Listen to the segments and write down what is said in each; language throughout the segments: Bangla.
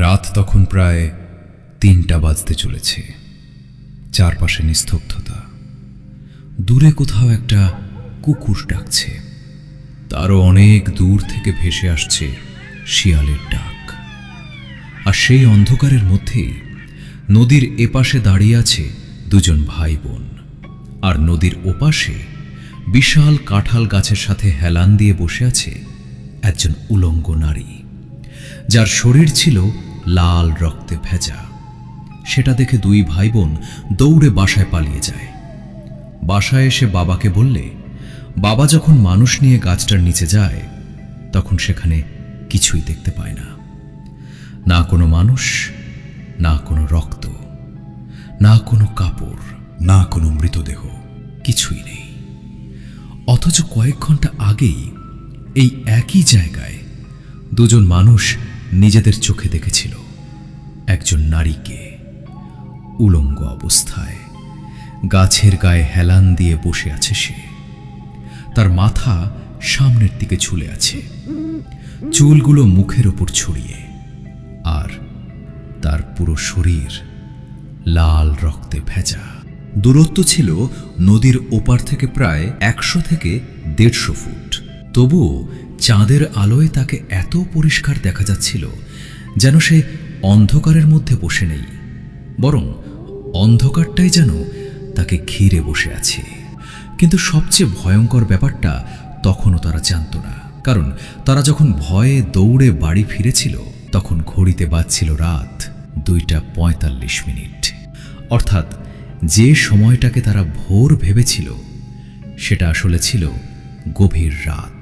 রাত তখন প্রায় ৩টা বাজতে চলেছে। চারপাশে নিস্তব্ধতা। দূরে কোথাও একটা কুকুর ডাকছে। তারও অনেক দূর থেকে ভেসে আসছে শিয়ালের ডাক। আর সেই অন্ধকারের মধ্যেই নদীর এপাশে দাঁড়িয়ে আছে দুজন ভাই বোন, আর নদীর ওপাশে বিশাল কাঁঠাল গাছের সাথে হেলান দিয়ে বসে আছে একজন উলঙ্গ নারী, যার শরীর ছিল লাল রক্তে ভেজা। সেটা দেখে দুই ভাই বোন দৌড়ে বাসায় পালিয়ে যায়। বাসায় এসে বাবাকে বললে বাবা যখন মানুষ নিয়ে গাছটার নিচে যায় তখন সেখানে কিছুই দেখতে পায় না। না কোনো মানুষ, না কোনো রক্ত, না কোনো কাপড়, না কোনো মৃতদেহ, কিছুই নেই। অথচ কয়েক ঘন্টা আগেই এই একই জায়গায় দুজন মানুষ নিজেদের চোখে দেখেছিল একজন নারীকে উলঙ্গ অবস্থায় গাছের গায়ে হেলান দিয়ে বসে আছে। সে তার মাথা সামনের দিকে ঝুলে আছে, চুলগুলো মুখের ওপর ছড়িয়ে, আর তার পুরো শরীর লাল রক্তে ভেজা। দূরত্ব ছিল নদীর ওপার থেকে প্রায় ১০০ থেকে ১৫০ ফুট। তবুও চাঁদের আলোয় তাকে এত পরিষ্কার দেখা যাচ্ছিল যেন সে অন্ধকারের মধ্যে বসে নেই, বরং অন্ধকারটাই যেন তাকে ঘিরে বসে আছে। কিন্তু সবচেয়ে ভয়ঙ্কর ব্যাপারটা তখনও তারা জানত না, কারণ তারা যখন ভয়ে দৌড়ে বাড়ি ফিরেছিল তখন ঘড়িতে বাজছিল রাত ২:৪৫। অর্থাৎ যে সময়টাকে তারা ভোর ভেবেছিল সেটা আসলে ছিল গভীর রাত।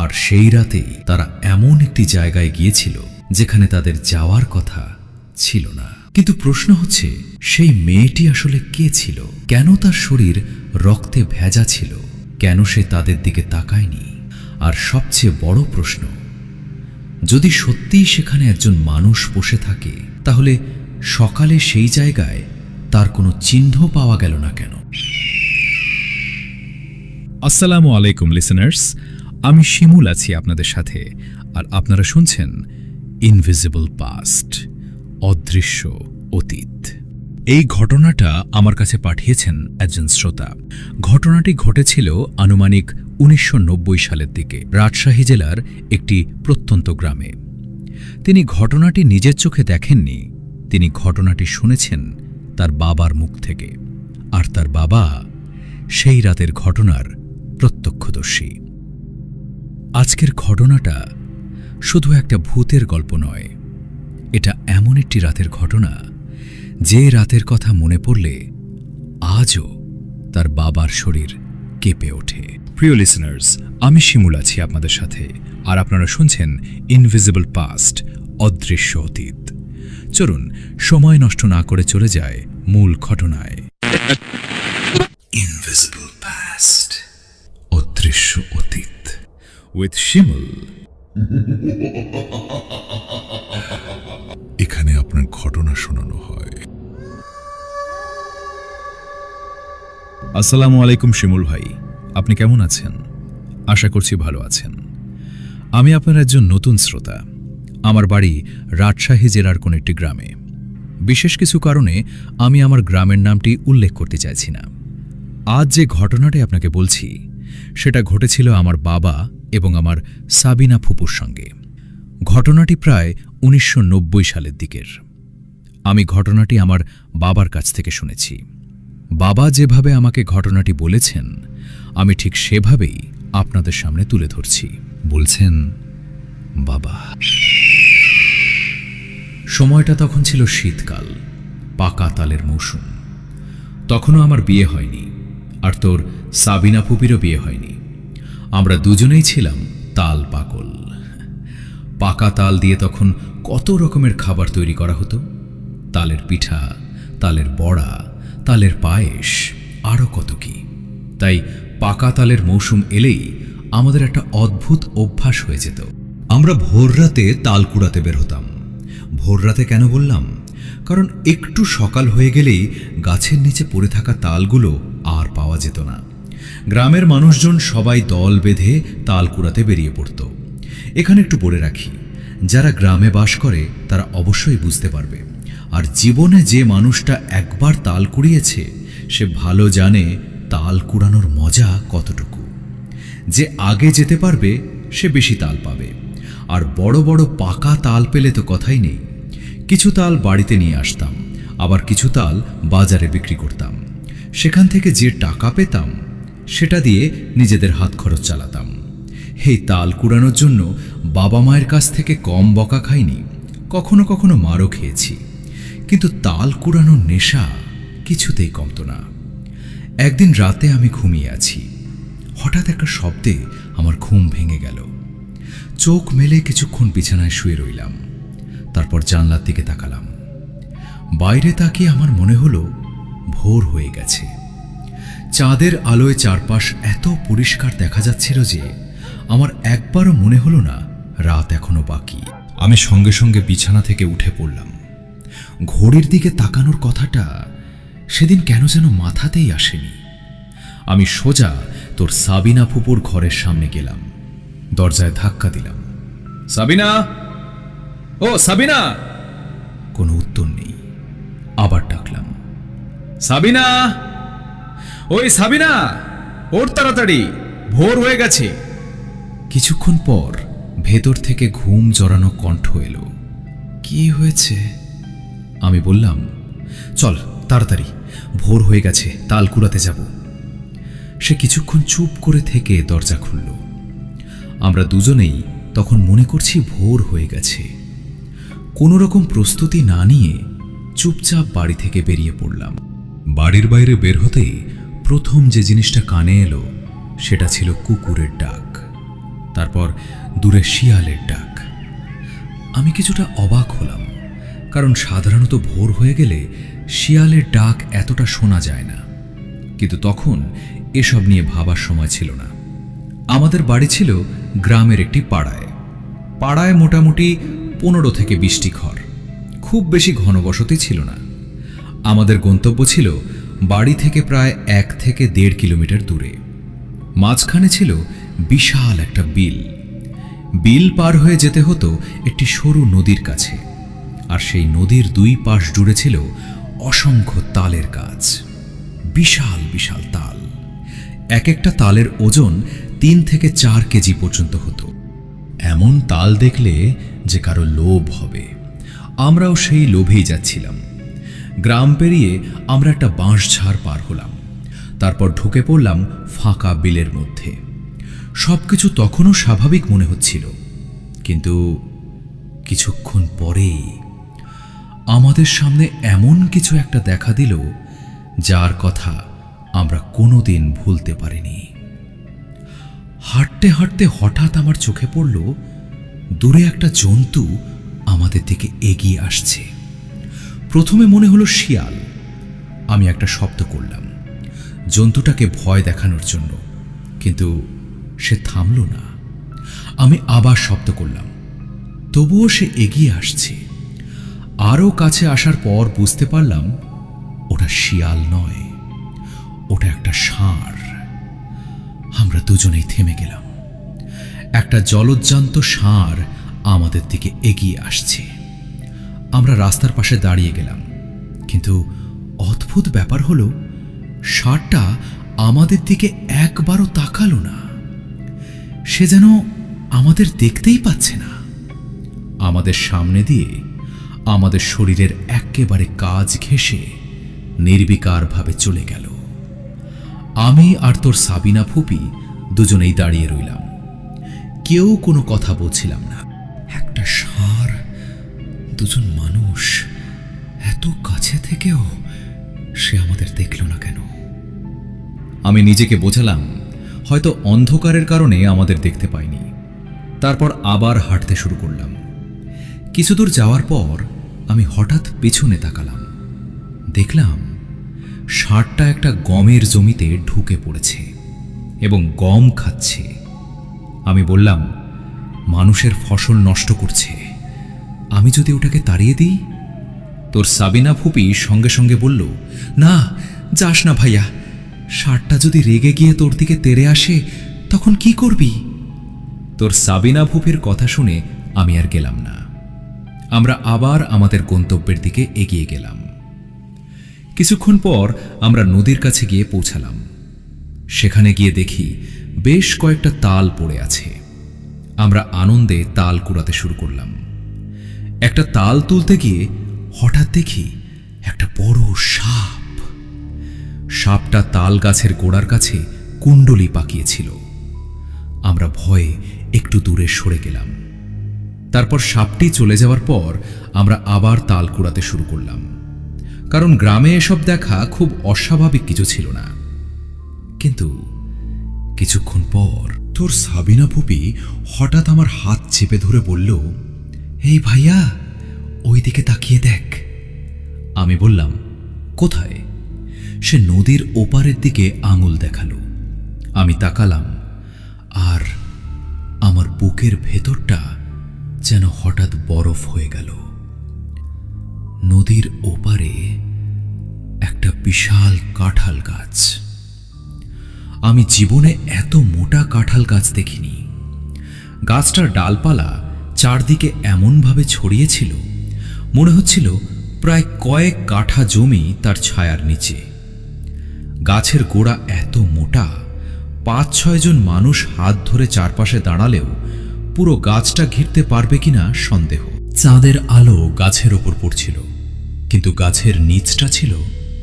আর সেই রাতেই তারা এমন একটি জায়গায় গিয়েছিল যেখানে তাদের যাওয়ার কথা ছিল না। কিন্তু প্রশ্ন হচ্ছে, সেই মেয়েটি আসলে কে ছিল? কেন তার শরীর রক্তে ভেজা ছিল? কেন সে তাদের দিকে তাকায়নি? আর সবচেয়ে বড় প্রশ্ন, যদি সত্যিই সেখানে একজন মানুষ বসে থাকে তাহলে সকালে সেই জায়গায় তার কোনো চিহ্ন পাওয়া গেল না কেন? আসসালামু আলাইকুম লিসেনার্স, আমি শিমুল আছি আপনাদের সাথে, আর আপনারা শুনছেন ইনভিজিবল পাস্ট, অদৃশ্য অতীত। এই ঘটনাটা আমার কাছে পাঠিয়েছেন একজন শ্রোতা। ঘটনাটি ঘটেছিল আনুমানিক ১৯৯০ সালের দিকে রাজশাহী জেলার একটি প্রত্যন্ত গ্রামে। তিনি ঘটনাটি নিজের চোখে দেখেননি, তিনি ঘটনাটি শুনেছেন তার বাবার মুখ থেকে, আর তার বাবা সেই রাতের ঘটনার প্রত্যক্ষদর্শী। আজকের ঘটনাটা শুধু একটা ভূতের গল্প নয়, এটা এমন একটি রাতের ঘটনা যে রাতের কথা মনে পড়লে আজও তার বাবার শরীর কেঁপে ওঠে। প্রিয় লিসেনার্স, আমি শিমুল আছি আপনাদের সাথে, আর আপনারা শুনছেন ইনভিজিবল পাস্ট, অদৃশ্য অতীত। চলুন সময় নষ্ট না করে চলে যায় মূল ঘটনায়। ইনভিজিবল পাস্ট, অদৃশ্য অতীত উইথ শিমুল। এখানে আপনার ঘটনা শোনানো হয়। আসসালামু আলাইকুম শিমুল ভাই, আপনি কেমন আছেন? আশা করছি ভালো আছেন। আমি আপনার একজন নতুন শ্রোতা। আমার বাড়ি রাজশাহী জেলার কোন একটি গ্রামে। বিশেষ কিছু কারণে আমি আমার গ্রামের নামটি উল্লেখ করতে চাইছি না। আজ যে ঘটনাটি আপনাকে বলছি সেটা ঘটেছিল আমার বাবা এবং আমার সাবিনা ফুপুর সঙ্গে। ঘটনাটি প্রায় ১৯৯০ সালের দিকের। আমি ঘটনাটি আমার বাবার কাছ থেকে শুনেছি। বাবা যেভাবে আমাকে ঘটনাটি বলেছেন আমি ঠিক সেভাবেই আপনাদের সামনে তুলে ধরছি। বলছেন বাবা। সময়টা তখন ছিল শীতকাল, পাকা তালের মৌসুম। তখনও আমার বিয়ে হয়নি, আর তোর সাবিনা ফুপিরও বিয়ে হয়নি। আমরা দুজনেই ছিলাম তাল পাগল। পাকা তাল দিয়ে তখন কত রকমের খাবার তৈরি করা হতো। তালের পিঠা, তালের বড়া, তালের পায়েস, আরও কত কি। তাই পাকা তালের মৌসুম এলেই আমাদের একটা অদ্ভুত অভ্যাস হয়ে যেত। আমরা ভোর রাতে তাল কুড়াতে বের হতাম। ভোর রাতে কেন বললাম? কারণ একটু সকাল হয়ে গেলেই গাছের নিচে পড়ে থাকা তালগুলো আর পাওয়া যেত না। গ্রামের মানুষজন সবাই দল বেঁধে তাল কুড়াতে বেরিয়ে পড়ত। এখানে একটু বলে রাখি, যারা গ্রামে বাস করে তারা অবশ্যই বুঝতে পারবে। আর জীবনে যে মানুষটা একবার তাল কুড়িয়েছে সে ভালো জানে তাল কুড়ানোর মজা কতটুকু। যে আগে যেতে পারবে সে বেশি তাল পাবে। আর বড় বড় পাকা তাল পেলে তো কথাই নেই। কিছু তাল বাড়িতে নিয়ে আসতাম, আবার কিছু তাল বাজারে বিক্রি করতাম। সেখান থেকে যে টাকা পেতাম সেটা দিয়ে নিজেদের হাত খরচ চালাতাম। এই তাল কুড়ানোর জন্য বাবা মায়ের কাছ থেকে কম বকা খাইনি, কখনো কখনো মারও খেয়েছি, কিন্তু তাল কুড়ানোর নেশা কিছুতেই কমতো না। একদিন রাতে আমি ঘুমিয়ে আছি, হঠাৎ একটা শব্দে আমার ঘুম ভেঙে গেল। চোখ মেলে কিছুক্ষণ বিছানায় শুয়ে রইলাম, তারপর জানলার দিকে তাকালাম। বাইরে তাকিয়ে আমার মনে হলো ভোর হয়ে গেছে। চাঁদের আলোয় চারপাশ এত পরিষ্কার দেখা যাচ্ছিল যে আমার একবারও মনে হলো না রাত এখনো বাকি। আমি সঙ্গে সঙ্গে বিছানা থেকে উঠে পড়লাম। ঘড়ির দিকে তাকানোর কথাটা সেদিন কেন যেন মাথাতেই আসেনি। আমি সোজা তোর সাবিনা ফুপুর ঘরের সামনে গেলাম, দরজায় ধাক্কা দিলাম। সাবিনা, ও সাবিনা! কোনো উত্তর নেই। আবার ডাকলাম, সাবিনা, ওই সাবিনা, ওঠ তাড়াতাড়ি, ভোর হয়ে গেছে। কিছুক্ষণ পর ভেতর থেকে ঘুম জড়ানো কণ্ঠ এলো। কি হয়েছে? আমি বললাম, চল তাড়াতাড়ি, ভোর হয়ে গেছে, তাল কুড়াতে যাব। সে কিছুক্ষণ চুপ করে থেকে দরজা খুলল। আমরা দুজনেই তখন মনে করছি ভোর হয়ে গেছে। কোনো রকম প্রস্তুতি না নিয়ে চুপচাপ বাড়ি থেকে বেরিয়ে পড়লাম। বাড়ির বাইরে বের হতেই প্রথম যে জিনিসটা কানে এলো সেটা ছিল কুকুরের ডাক, তারপর দূরে শিয়ালের ডাক। আমি কিছুটা অবাক হলাম, কারণ সাধারণত ভোর হয়ে গেলে শিয়ালের ডাক এতটা শোনা যায় না। কিন্তু তখন এসব নিয়ে ভাবার সময় ছিল না। আমাদের বাড়ি ছিল গ্রামের একটি পাড়ায়। পাড়ায় মোটামুটি 15 থেকে 20টি ঘর, খুব বেশি ঘনবসতি ছিল না। আমাদের গন্তব্য ছিল বাড়ি থেকে প্রায় 1 থেকে 1.5 কিলোমিটার দূরে। মাঝখানে ছিল বিশাল একটা বিল। বিল পার হয়ে যেতে হতো একটি সরু নদীর কাছে, আর সেই নদীর 2 পাশ জুড়ে ছিল অসংখ্য তালের গাছ। বিশাল বিশাল তাল। এক একটা তালের ওজন 3 থেকে 4 কেজি পর্যন্ত হতো। এমন তাল দেখলে যে কারো লোভ হবে। আমরাও সেই লোভেই যাচ্ছিলাম। গ্রাম পেরিয়ে আমরা একটা বাঁশঝাড় পার হলাম, তারপর ঢুকে পড়লাম ফাঁকা বিলের মধ্যে। সবকিছু তখনও স্বাভাবিক মনে হচ্ছিল, কিন্তু কিছুক্ষণ পরেই আমাদের সামনে এমন কিছু একটা দেখা দিল যার কথা আমরা কোনোদিন ভুলতে পারিনি। হাঁটতে হাঁটতে হঠাৎ আমার চোখে পড়ল দূরে একটা জন্তু আমাদের দিকে এগিয়ে আসছে। প্রথমে মনে হলো শিয়াল। আমি একটা শব্দ করলাম জন্তুটাকে ভয় দেখানোর জন্য, কিন্তু সে থামল না। আমি আবার শব্দ করলাম, তবুও সে এগিয়ে আসছে। আরও কাছে আসার পর বুঝতে পারলাম ওটা শিয়াল নয়, ওটা একটা ষাঁড়। আমরা দুজনেই থেমে গেলাম। একটা জলজ্জান্ত ষাঁড় আমাদের দিকে এগিয়ে আসছে। আমরা রাস্তার পাশে দাঁড়িয়ে গেলাম, কিন্তু অদ্ভুত ব্যাপার হলো ষাঁড়টা আমাদের দিকে একবারও তাকালো না। সে যেন আমাদের দেখতেই পাচ্ছে না। আমাদের সামনে দিয়ে আমাদের শরীরের একেবারে কাজ ঘেঁষে নির্বিকারভাবে চলে গেল। আমি আর তোর সাবিনা ফুপি দুজনেই দাঁড়িয়ে রইলাম। কেউ কোনো কথা বলছিলাম না। একটা ষাঁড়, দুজন মানুষ, এত কাছে থেকেও সে আমাদের দেখল না কেন? আমি নিজেকে বোঝালাম হয়তো অন্ধকারের কারণে আমাদের দেখতে পাইনি। তারপর আবার হাঁটতে শুরু করলাম। কিছু দূর যাওয়ার পর আমি হঠাৎ পেছনে তাকালাম। দেখলাম ষাঁড়টা একটা গমের জমিতে ঢুকে পড়েছে এবং গম খাচ্ছে। আমি বললাম, মানুষের ফসল নষ্ট করছে, আমি যদি ওটাকে তাড়িয়ে দিই? তোর সাবিনা ফুপি সঙ্গে সঙ্গে বলল, না, যাস না ভাইয়া, ষাঁড়টা যদি রেগে গিয়ে তোর দিকে তেড়ে আসে তখন কি করবি? তোর সাবিনা ফুপির কথা শুনে আমি আর গেলাম না। আমরা আবার আমাদের গন্তব্যের দিকে এগিয়ে গেলাম। কিছুক্ষণ পর আমরা নদীর কাছে গিয়ে পৌঁছালাম। সেখানে গিয়ে দেখি বেশ কয়েকটা তাল পড়ে আছে। আমরা আনন্দে তাল কুড়াতে শুরু করলাম। একটা তাল তুলতে গিয়ে হঠাৎ দেখি একটা বড় সাপ। সাপটা তাল গাছের গোড়ার কাছে কুণ্ডলি পাকিয়েছিল। আমরা ভয়ে একটু দূরে সরে গেলাম। তারপর সাপটি চলে যাওয়ার পর আমরা আবার তাল কুড়াতে শুরু করলাম, কারণ গ্রামে এসব দেখা খুব অস্বাভাবিক কিছু ছিল না। কিন্তু কিছুক্ষণ পর তোর সাবিনা ফুপি হঠাৎ আমার হাত চেপে ধরে বলল, এই ভাইয়া, ওই দিকে তাকিয়ে দেখ। আমি বললাম, কোথায়? সে নদীর ওপারের দিকে আঙুল দেখালো। আমি তাকালাম, আর আমার বুকের ভেতরটা যেন হঠাৎ বরফ হয়ে গেল। নদীর ওপারে একটা বিশাল কাঁঠাল গাছ। আমি জীবনে এত মোটা কাঁঠাল গাছ দেখিনি। গাছটার ডালপালা চারদিকে এমনভাবে ছড়িয়েছিল, মনে হচ্ছিল প্রায় কয়েক কাঠা জমি তার ছায়ার নিচে। গাছের গোড়া এত মোটা, 5-6 জন মানুষ হাত ধরে চারপাশে দাঁড়ালেও পুরো গাছটা ঘিরতে পারবে কিনা সন্দেহ। চাঁদের আলো গাছের ওপর পড়ছিল, কিন্তু গাছের নিচটা ছিল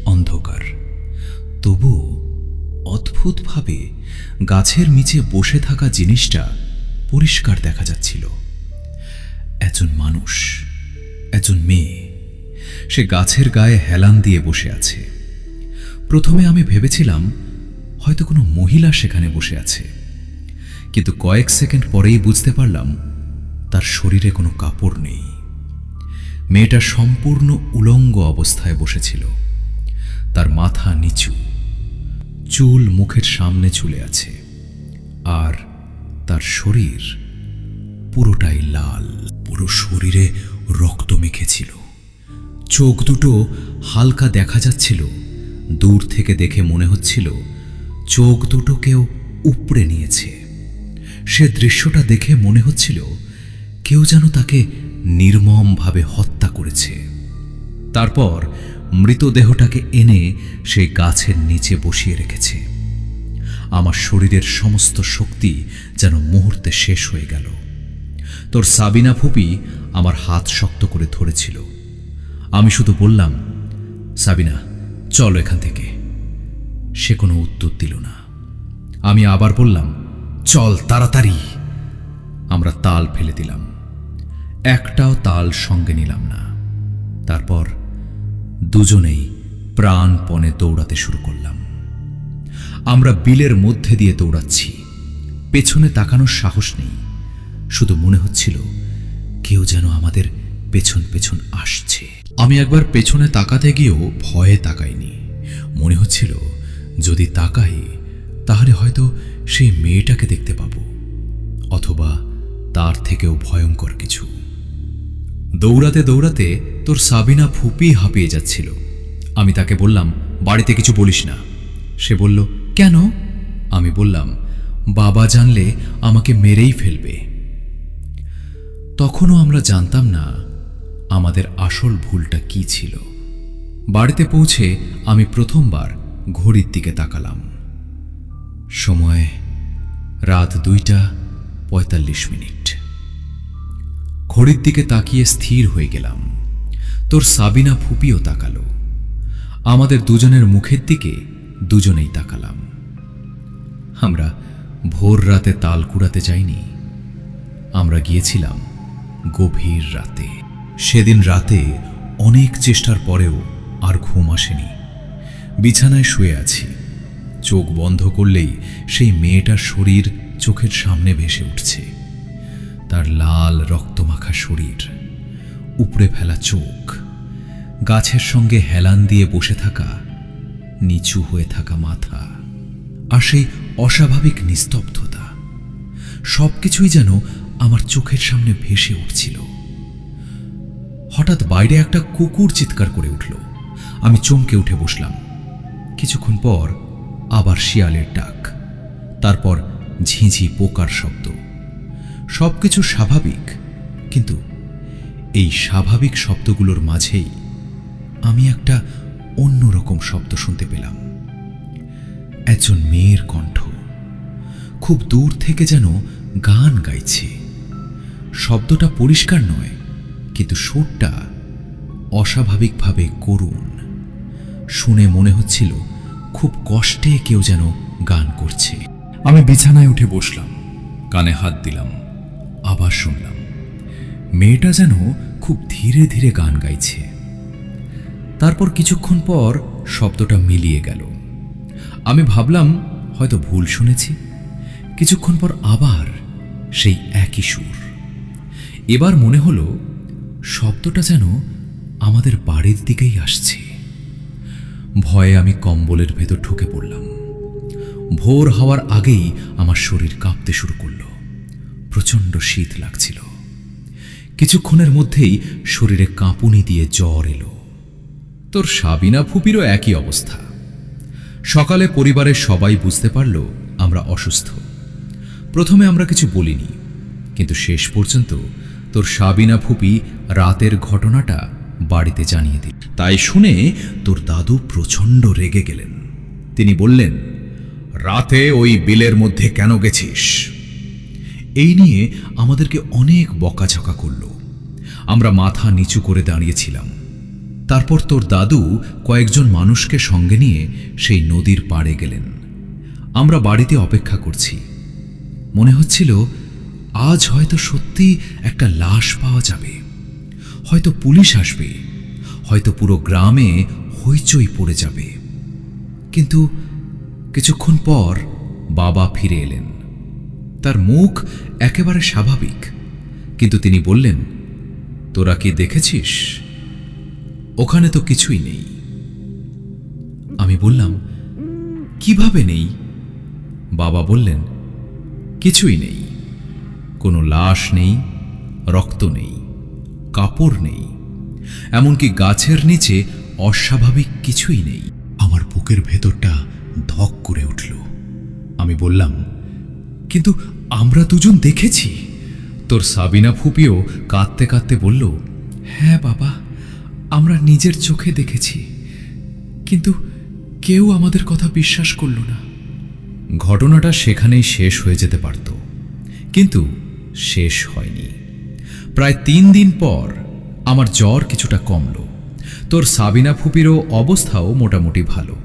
অন্ধকার। তবুও অদ্ভুতভাবে গাছের নিচে বসে থাকা জিনিসটা পরিষ্কার দেখা যাচ্ছিল। একজন মানুষ, একজন মেয়ে, সে গাছের গায়ে হেলান দিয়ে বসে আছে। প্রথমে আমি ভেবেছিলাম হয়তো কোনো মহিলা সেখানে বসে আছে, কিন্তু কয়েক সেকেন্ড পরেই বুঝতে পারলাম তার শরীরে কোনো কাপড় নেই। মেয়েটা সম্পূর্ণ উলঙ্গ অবস্থায় বসেছিল। তার মাথা নিচু, চুল মুখের সামনে ঝুলে আছে, আর তার শরীর পুরোটাই লাল। পুরো শরীরে রক্ত মেখেছিল। চোখ দুটো হালকা দেখা যাচ্ছিল। দূর থেকে দেখে মনে হচ্ছিল চোখ দুটো কেউ উপড়ে নিয়েছে। সে দৃশ্যটা দেখে মনে হচ্ছিল কেউ যেন তাকে নির্মমভাবে হত্যা করেছে। তারপর মৃতদেহটাকে এনে সেই গাছের নিচে বসিয়ে রেখেছে। আমার শরীরের সমস্ত শক্তি যেন মুহূর্তে শেষ হয়ে গেল। তোর সাবিনা ফুপি আমার হাত শক্ত করে ধরেছিল। আমি শুধু বললাম, সাবিনা, চলো এখান থেকে। সে কোনো উত্তর দিল না। আমি আবার বললাম, চল তাড়াতাড়ি। আমরা তাল ফেলে দিলাম, একটাও তাল সঙ্গে নিলাম না। তারপর দুজনেই প্রাণপণে দৌড়াতে শুরু করলাম। আমরা বিলের মধ্যে দিয়ে দৌড়াচ্ছি। পেছনে তাকানোর সাহস নেই। শুধু মনে হচ্ছিল কেউ যেন আমাদের পেছন পেছন আসছে। আমি একবার পেছনে তাকাতে গিয়েও ভয়ে তাকাইনি। মনে হচ্ছিল যদি তাকাই তাহলে হয়তো সেই মেয়েটাকে দেখতে পাবো, অথবা তার থেকেও ভয়ঙ্কর কিছু। দৌড়াতে দৌড়াতে তোর সাবিনা ফুপি হাঁপিয়ে যাচ্ছিল। আমি তাকে বললাম, বাড়িতে কিছু বলিস না। সে বলল, কেন? আমি বললাম, বাবা জানলে আমাকে মেরেই ফেলবে। তখনও আমরা জানতাম না আমাদের আসল ভুলটা কি ছিল। বাড়িতে পৌঁছে আমি প্রথমবার ঘড়ির দিকে তাকালাম। সময় রাত 2:45। ঘড়ির দিকে তাকিয়ে স্থির হয়ে গেলাম। তোর সাবিনা ফুপিও তাকালো। আমাদের দুজনের মুখের দিকে দুজনেই তাকালাম। আমরা ভোর রাতে তাল কুড়াতে যাইনি, আমরা গিয়েছিলাম গভীর রাতে। সেদিন রাতে অনেক চেষ্টার পরেও আর ঘুম আসেনি। বিছানায় শুয়ে আছি। চোখ বন্ধ করলেই সেই মেয়েটার শরীর চোখের সামনে ভেসে উঠছে। তার লাল রক্তমাখা শরীর, উপড়ে ফেলা চোখ, গাছের সঙ্গে হেলান দিয়ে বসে থাকা, নিচু হয়ে থাকা মাথা, আর সেই অস্বাভাবিক নিস্তব্ধতা, সবকিছুই যেন আমার চোখের সামনে ভেসে উঠছিল। হঠাৎ বাইরে একটা কুকুর চিৎকার করে উঠল। আমি চমকে উঠে বসলাম। কিছুক্ষণ পর আবার শিয়ালের ডাক, তারপর ঝিঁঝি পোকার শব্দ। সবকিছু স্বাভাবিক, কিন্তু এই স্বাভাবিক শব্দগুলোর মাঝেই আমি একটা অন্যরকম শব্দ শুনতে পেলাম। একজন মেয়ের কণ্ঠ খুব দূর থেকে যেন গান গাইছে। শব্দটা পরিষ্কার নয়, কিন্তু সুরটা অস্বাভাবিকভাবে করুণ। শুনে মনে হচ্ছিল খুব কষ্টে কেউ যেন গান করছে। আমি বিছানায় উঠে বসলাম, কানে হাত দিলাম, আবার শুনলাম মেয়েটা যেন খুব ধীরে ধীরে গান গাইছে। তারপর কিছুক্ষণ পর শব্দটা মিলিয়ে গেল। আমি ভাবলাম হয়তো ভুল শুনেছি। কিছুক্ষণ পর আবার সেই একই সুর। এবার মনে হলো শব্দটা যেন আমাদের বাড়ির দিকেই আসছে। ভয়ে আমি কম্বলের ভেতর ঢুকে পড়লাম। ভোর হওয়ার আগেই আমার শরীর কাঁপতে শুরু করলো। প্রচণ্ড শীত লাগছিল। কিছুক্ষণের মধ্যেই শরীরে কাঁপুনি দিয়ে জ্বর এলো। তোর সাবিনা ফুপিরও একই অবস্থা। সকালে পরিবারের সবাই বুঝতে পারল আমরা অসুস্থ। প্রথমে আমরা কিছু বলিনি, কিন্তু শেষ পর্যন্ত তোর সাবিনা ফুপি রাতের ঘটনাটা বাড়িতে জানিয়ে দিল। তাই শুনে তোর দাদু প্রচণ্ড রেগে গেলেন। তিনি বললেন, রাতে ওই বিলের মধ্যে কেন গেছিস? এই নিয়ে আমাদেরকে অনেক বকাঝকা করল। আমরা মাথা নিচু করে দাঁড়িয়েছিলাম। তারপর তোর দাদু কয়েকজন মানুষকে সঙ্গে নিয়ে সেই নদীর পাড়ে গেলেন। আমরা বাড়িতে অপেক্ষা করছি। মনে হচ্ছিল আজ হয়তো সত্যি একটা লাশ পাওয়া যাবে, হয়তো পুলিশ আসবে, হয়তো পুরো গ্রামে হইচই পড়ে যাবে। কিন্তু কিছুক্ষণ পর বাবা ফিরে এলেন। তার মুখ একেবারে স্বাভাবিক, কিন্তু তিনি বললেন, তোরা কি দেখেছিস? ওখানে তো কিছুই নেই। আমি বললাম, কিভাবে নেই? বাবা বললেন, কিছুই নেই। কোনো লাশ নেই, রক্ত নেই, কাপড় নেই, এমনকি গাছের নিচে অস্বাভাবিক কিছুই নেই। আমার বুকের ভেতরটা ধক করে উঠল। আমি বললাম, কিন্তু আমরা দুজন দেখেছি। তোর সাবিনা ফুপিও কাঁদতে কাঁদতে বলল, হ্যাঁ বাবা, আমরা নিজের চোখে দেখেছি, কিন্তু কেউ আমাদের কথা বিশ্বাস করল না। ঘটনাটা সেখানেই শেষ হয়ে যেতে পারত, কিন্তু শেষ হয়নি। প্রায় 3 দিন পর আমার জ্বর কিছুটা কমল। তোর সাবিনা ফুপিরও অবস্থাও মোটামুটি ভালো।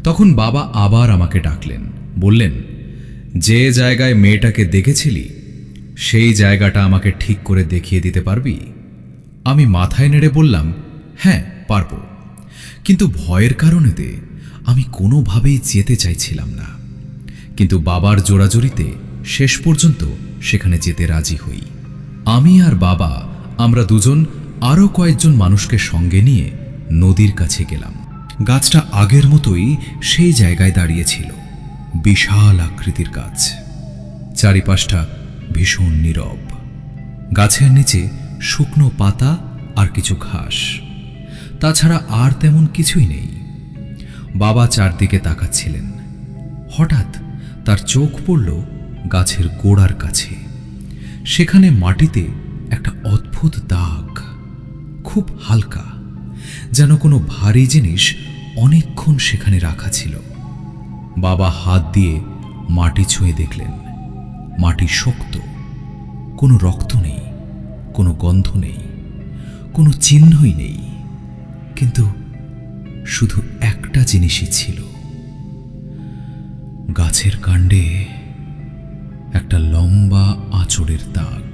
তখন বাবা আবার আমাকে ডাকলেন, বললেন, যে জায়গায় মেয়েটাকে দেখেছিলি সেই জায়গাটা আমাকে ঠিক করে দেখিয়ে দিতে পারবি? আমি মাথায় নেড়ে বললাম, হ্যাঁ পারব। কিন্তু ভয়ের কারণেতে আমি কোনোভাবেই যেতে চাইছিলাম না। কিন্তু বাবার জোরাজুরিতে শেষ পর্যন্ত সেখানে যেতে রাজি হই। আমি আর বাবা, আমরা দুজন আরও কয়েকজন মানুষকে সঙ্গে নিয়ে নদীর কাছে গেলাম। গাছটা আগের মতোই সেই জায়গায় দাঁড়িয়েছিল। বিশাল আকৃতির গাছ, চারিপাশটা ভীষণ নীরব। গাছের নিচে শুকনো পাতা আর কিছু ঘাস, তাছাড়া আর তেমন কিছুই নেই। বাবা চারদিকে তাকাচ্ছিলেন। হঠাৎ তার চোখ পড়ল গাছের গোড়ার কাছে। সেখানে মাটিতে একটা অদ্ভুত দাগ, খুব হালকা, যেন কোনো ভারী জিনিস অনেকক্ষণ সেখানে রাখা ছিল। বাবা হাত দিয়ে মাটি ছুঁয়ে দেখলেন, মাটি শক্ত, কোনো রক্ত নেই, কোনো গন্ধ নেই, কোনো চিহ্নই নেই, কিন্তু শুধু একটা জিনিসই ছিল। গাছের কাণ্ডে একটা লম্বা আঁচড়ের দাগ।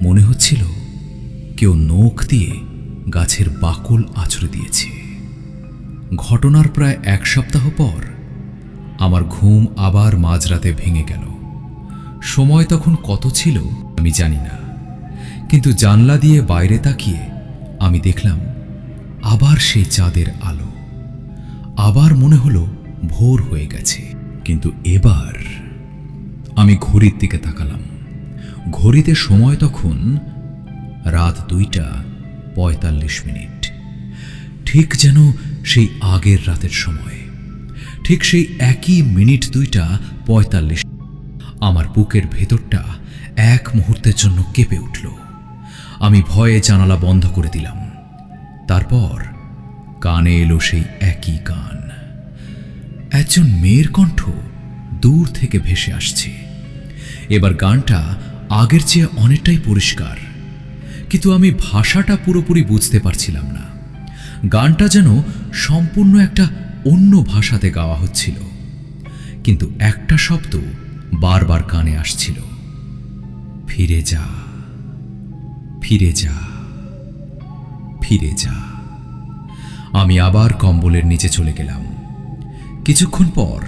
মনে হচ্ছিল কেউ নখ দিয়ে গাছের বাকল আঁচড়ে দিয়েছে। ঘটনার প্রায় 1 সপ্তাহ পর আমার ঘুম আবার মাঝরাতে ভেঙে গেল। সময় তখন কত ছিল আমি জানি না, কিন্তু জানলা দিয়ে বাইরে তাকিয়ে আমি দেখলাম আবার সেই চাঁদের আলো। আবার মনে হলো ভোর হয়ে গেছে। কিন্তু এবার আমি ঘড়ির দিকে তাকালাম। ঘড়িতে সময় তখন রাত 2:45। ঠিক যেন সেই আগের রাতের সময়, ঠিক সেই একই মিনিট 2:45। আমার বুকের ভেতরটা এক মুহূর্তের জন্য কেঁপে উঠল। আমি ভয়ে জানালা বন্ধ করে দিলাম। তারপর কানে এলো সেই একই গান। একজন মেয়ের কণ্ঠ দূর থেকে ভেসে আসছে। এবার গানটা আগের চেয়ে অনেকটাই পরিষ্কার, কিন্তু আমি ভাষাটা পুরোপুরি বুঝতে পারছিলাম না। গানটা যেন সম্পূর্ণ একটা অন্য ভাষাতে গাওয়া হচ্ছিল, কিন্তু একটা শব্দ বারবার কানে আসছিল, ফিরে যা, ফিরে যা, ফিরে যা। আমি আবার কম্বলের নিচে চলে গেলাম। কিছুক্ষণ পর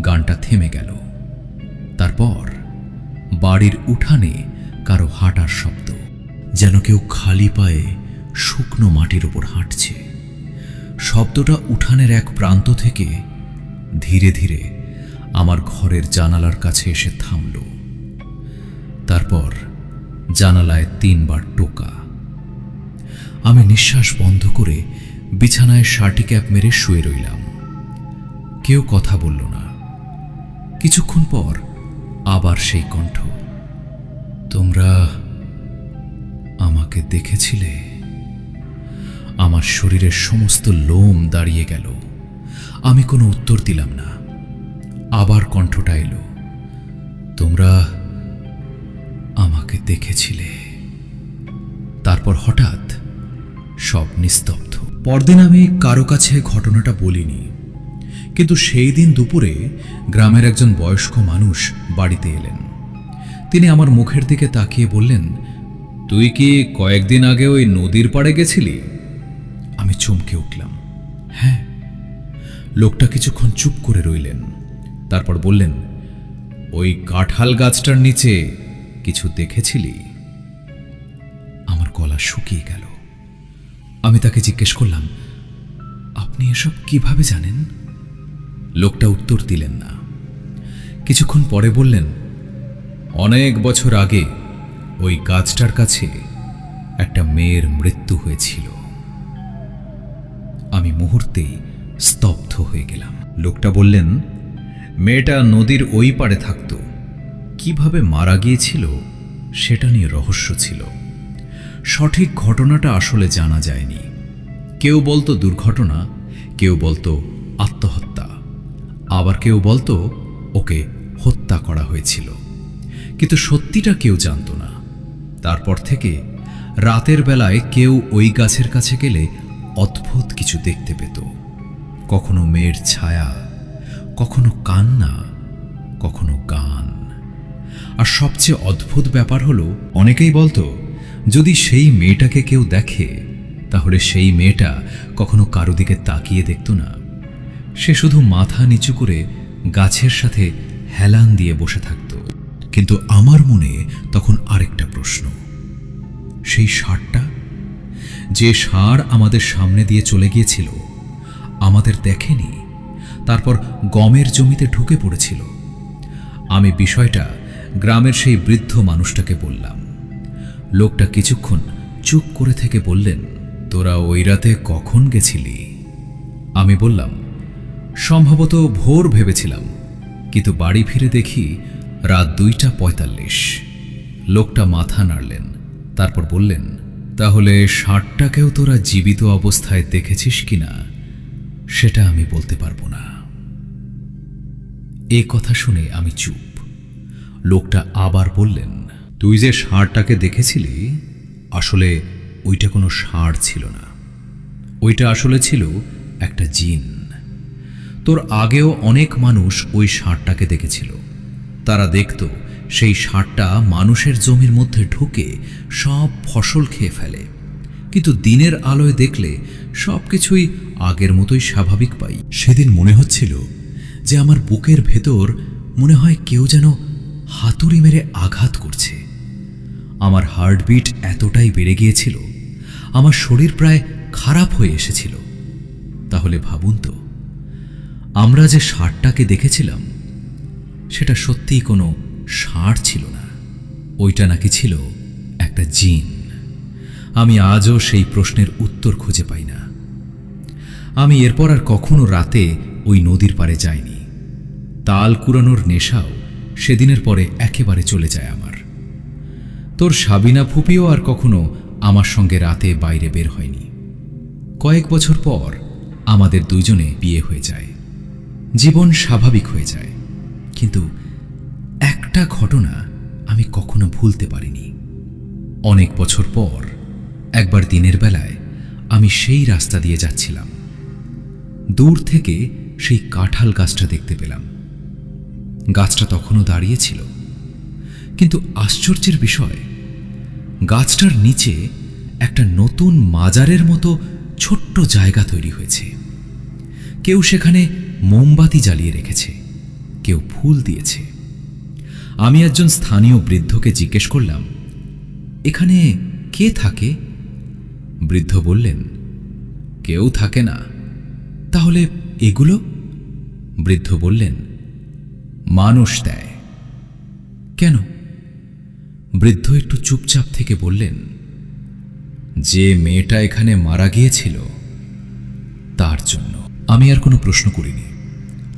গানটা থেমে গেল। তারপর বাড়ির উঠানে কারো হাঁটার শব্দ, যেন কেউ খালি পায়ে শুকনো মাটির ওপর হাঁটছে। শব্দটা উঠানের এক প্রান্ত থেকে ধীরে ধীরে আমার ঘরের জানালার কাছে এসে থামল। তারপর জানালায় 3 বার টোকা। আমি নিঃশ্বাস বন্ধ করে বিছানায় শার্টি ক্যাপ মেরে শুয়ে রইলাম। কেউ কথা বলল না। কিছুক্ষণ পর আবার সেই কণ্ঠ, তোমরা আমাকে দেখেছিলে? আমার শরীরের সমস্ত লোম দাঁড়িয়ে গেল। আমি কোনো উত্তর দিলাম না। আবার কণ্ঠটা এলো, তোমরা আমাকে দেখেছিলে। তারপর হঠাৎ সব নিস্তব্ধ। পরদিন আমি কারো কাছে ঘটনাটা বলিনি, কিন্তু সেই দিন দুপুরে গ্রামের একজন বয়স্ক মানুষ বাড়িতে এলেন। তিনি আমার মুখের দিকে তাকিয়ে বললেন, তুই কি কয়েকদিন আগে ওই নদীর পাড়ে গেছিলি? আমি চমকে উঠলাম। হ্যাঁ। লোকটা কিছুক্ষণ চুপ করে রইলেন, তারপর বললেন, ওই কাঁঠাল গাছটার নিচে কিছু দেখেছিলি? আমার গলা শুকিয়ে গেল। আমি তাকে জিজ্ঞেস করলাম, আপনি এসব কিভাবে জানেন? লোকটা উত্তর দিলেন না। কিছুক্ষণ পরে বললেন, অনেক বছর আগে ওই গাছটার কাছে একটা মেয়ের মৃত্যু হয়েছিল। আমি মুহূর্তেই স্তব্ধ হয়ে গেলাম। লোকটা বললেন, মেয়েটা নদীর ওই পাড়ে থাকত। কিভাবে মারা গিয়েছিল সেটা নিয়ে রহস্য ছিল। সঠিক ঘটনাটা আসলে জানা যায়নি। কেউ বলতো দুর্ঘটনা, কেউ বলতো আত্মহত্যা, আবার কেউ বলতো ওকে হত্যা করা হয়েছিল, কিন্তু সত্যিটা কেউ জানত না। তারপর থেকে রাতের বেলায় কেউ ওই গাছের কাছে গেলে অদ্ভুত কিছু দেখতে পেত। কখনো মেয়ের ছায়া, কখনো কান্না, কখনো গান। আর সবচেয়ে অদ্ভুত ব্যাপার হলো, অনেকেই বলতো যদি সেই মেয়েটাকে কেউ দেখে তাহলে সেই মেয়েটা কখনো কারো দিকে তাকিয়ে দেখত না। সে শুধু মাথা নিচু করে গাছের সাথে হেলান দিয়ে বসে থাকত। কিন্তু আমার মনে তখন আরেকটা প্রশ্ন, সেই ষাঁড়টা, যে ষাঁড় আমাদের সামনে দিয়ে চলে গিয়েছিল, আমাদের দেখেনি, তারপর গমের জমিতে ঢুকে পড়েছিল। আমি বিষয়টা গ্রামের সেই বৃদ্ধ মানুষটাকে বললাম। লোকটা কিছুক্ষণ চুপ করে থেকে বললেন, তোরা ওই রাতে কখন গেছিলি? আমি বললাম, সম্ভবত ভোর ভেবেছিলাম, কিন্তু বাড়ি ফিরে দেখি রাত 2:45। লোকটা মাথা নাড়লেন, তারপর বললেন, তাহলে ষাঁড়টাকেও তোরা জীবিত অবস্থায় দেখেছিস কিনা সেটা আমি বলতে পারবো না। এ কথা শুনে আমি চুপ। লোকটা আবার বললেন, তুই যে ষাঁড়টাকে দেখেছিলি, আসলে ওইটা কোনো ষাঁড় ছিল না। ওইটা আসলে ছিল একটা জিন। তোর আগেও অনেক মানুষ ওই ষাঁড়টাকে দেখেছিল। তারা দেখত সেই ষাঁড়টা মানুষের জমির মধ্যে ঢুকে সব ফসল খেয়ে ফেলে, কিন্তু দিনের আলোয় দেখলে সবকিছুই আগের মতোই স্বাভাবিক পাই। সেদিন মনে হচ্ছিল যে আমার বুকের ভেতর মনে হয় কেউ যেন হাতুড়ি মেরে আঘাত করছে। আমার হার্টবিট এতটাই বেড়ে গিয়েছিল, আমার শরীর প্রায় খারাপ হয়ে এসেছিল। তাহলে ভাবুন তো, আমরা যে ষাঁড়টাকে দেখেছিলাম সেটা সত্যিই কোনো ষাঁড় ছিল না, ওইটা নাকি ছিল একটা জিন। আমি আজও সেই প্রশ্নের উত্তর খুঁজে পাই না। আমি এরপর আর কখনো রাতে ওই নদীর পাড়ে যাইনি। তাল কুড়ানোর নেশাও সেদিনের পরে একেবারে চলে যায় আমার। তোর সাবিনা ফুপিও আর কখনো আমার সঙ্গে রাতে বাইরে বের হয়নি। কয়েক বছর পর আমাদের দুইজনে বিয়ে হয়ে যায়, জীবন স্বাভাবিক হয়ে যায়। কিন্তু একটা ঘটনা আমি কখনো ভুলতে পারিনি। অনেক বছর পর একবার দিনের বেলায় আমি সেই রাস্তা দিয়ে যাচ্ছিলাম। দূর থেকে সেই কাঁঠাল গাছটা দেখতে পেলাম। গাছটা তখনও দাঁড়িয়ে ছিল, কিন্তু আশ্চর্যের বিষয়, গাছটার নিচে একটা নতুন মাজারের মতো ছোট্ট জায়গা তৈরি হয়েছে। কেউ সেখানে মোমবাতি জ্বালিয়ে রেখেছে, কেউ ফুল দিয়েছে। আমি একজন স্থানীয় বৃদ্ধকে জিজ্ঞেস করলাম, এখানে কে থাকে? বৃদ্ধ বললেন, কেউ থাকে না। তাহলে এগুলো? বৃদ্ধ বললেন, মানুষ দেয়। কেন? বৃদ্ধ একটু চুপচাপ থেকে বললেন, যে মেয়েটা এখানে মারা গিয়েছিল তার জন্য। আমি আর কোনো প্রশ্ন করিনি,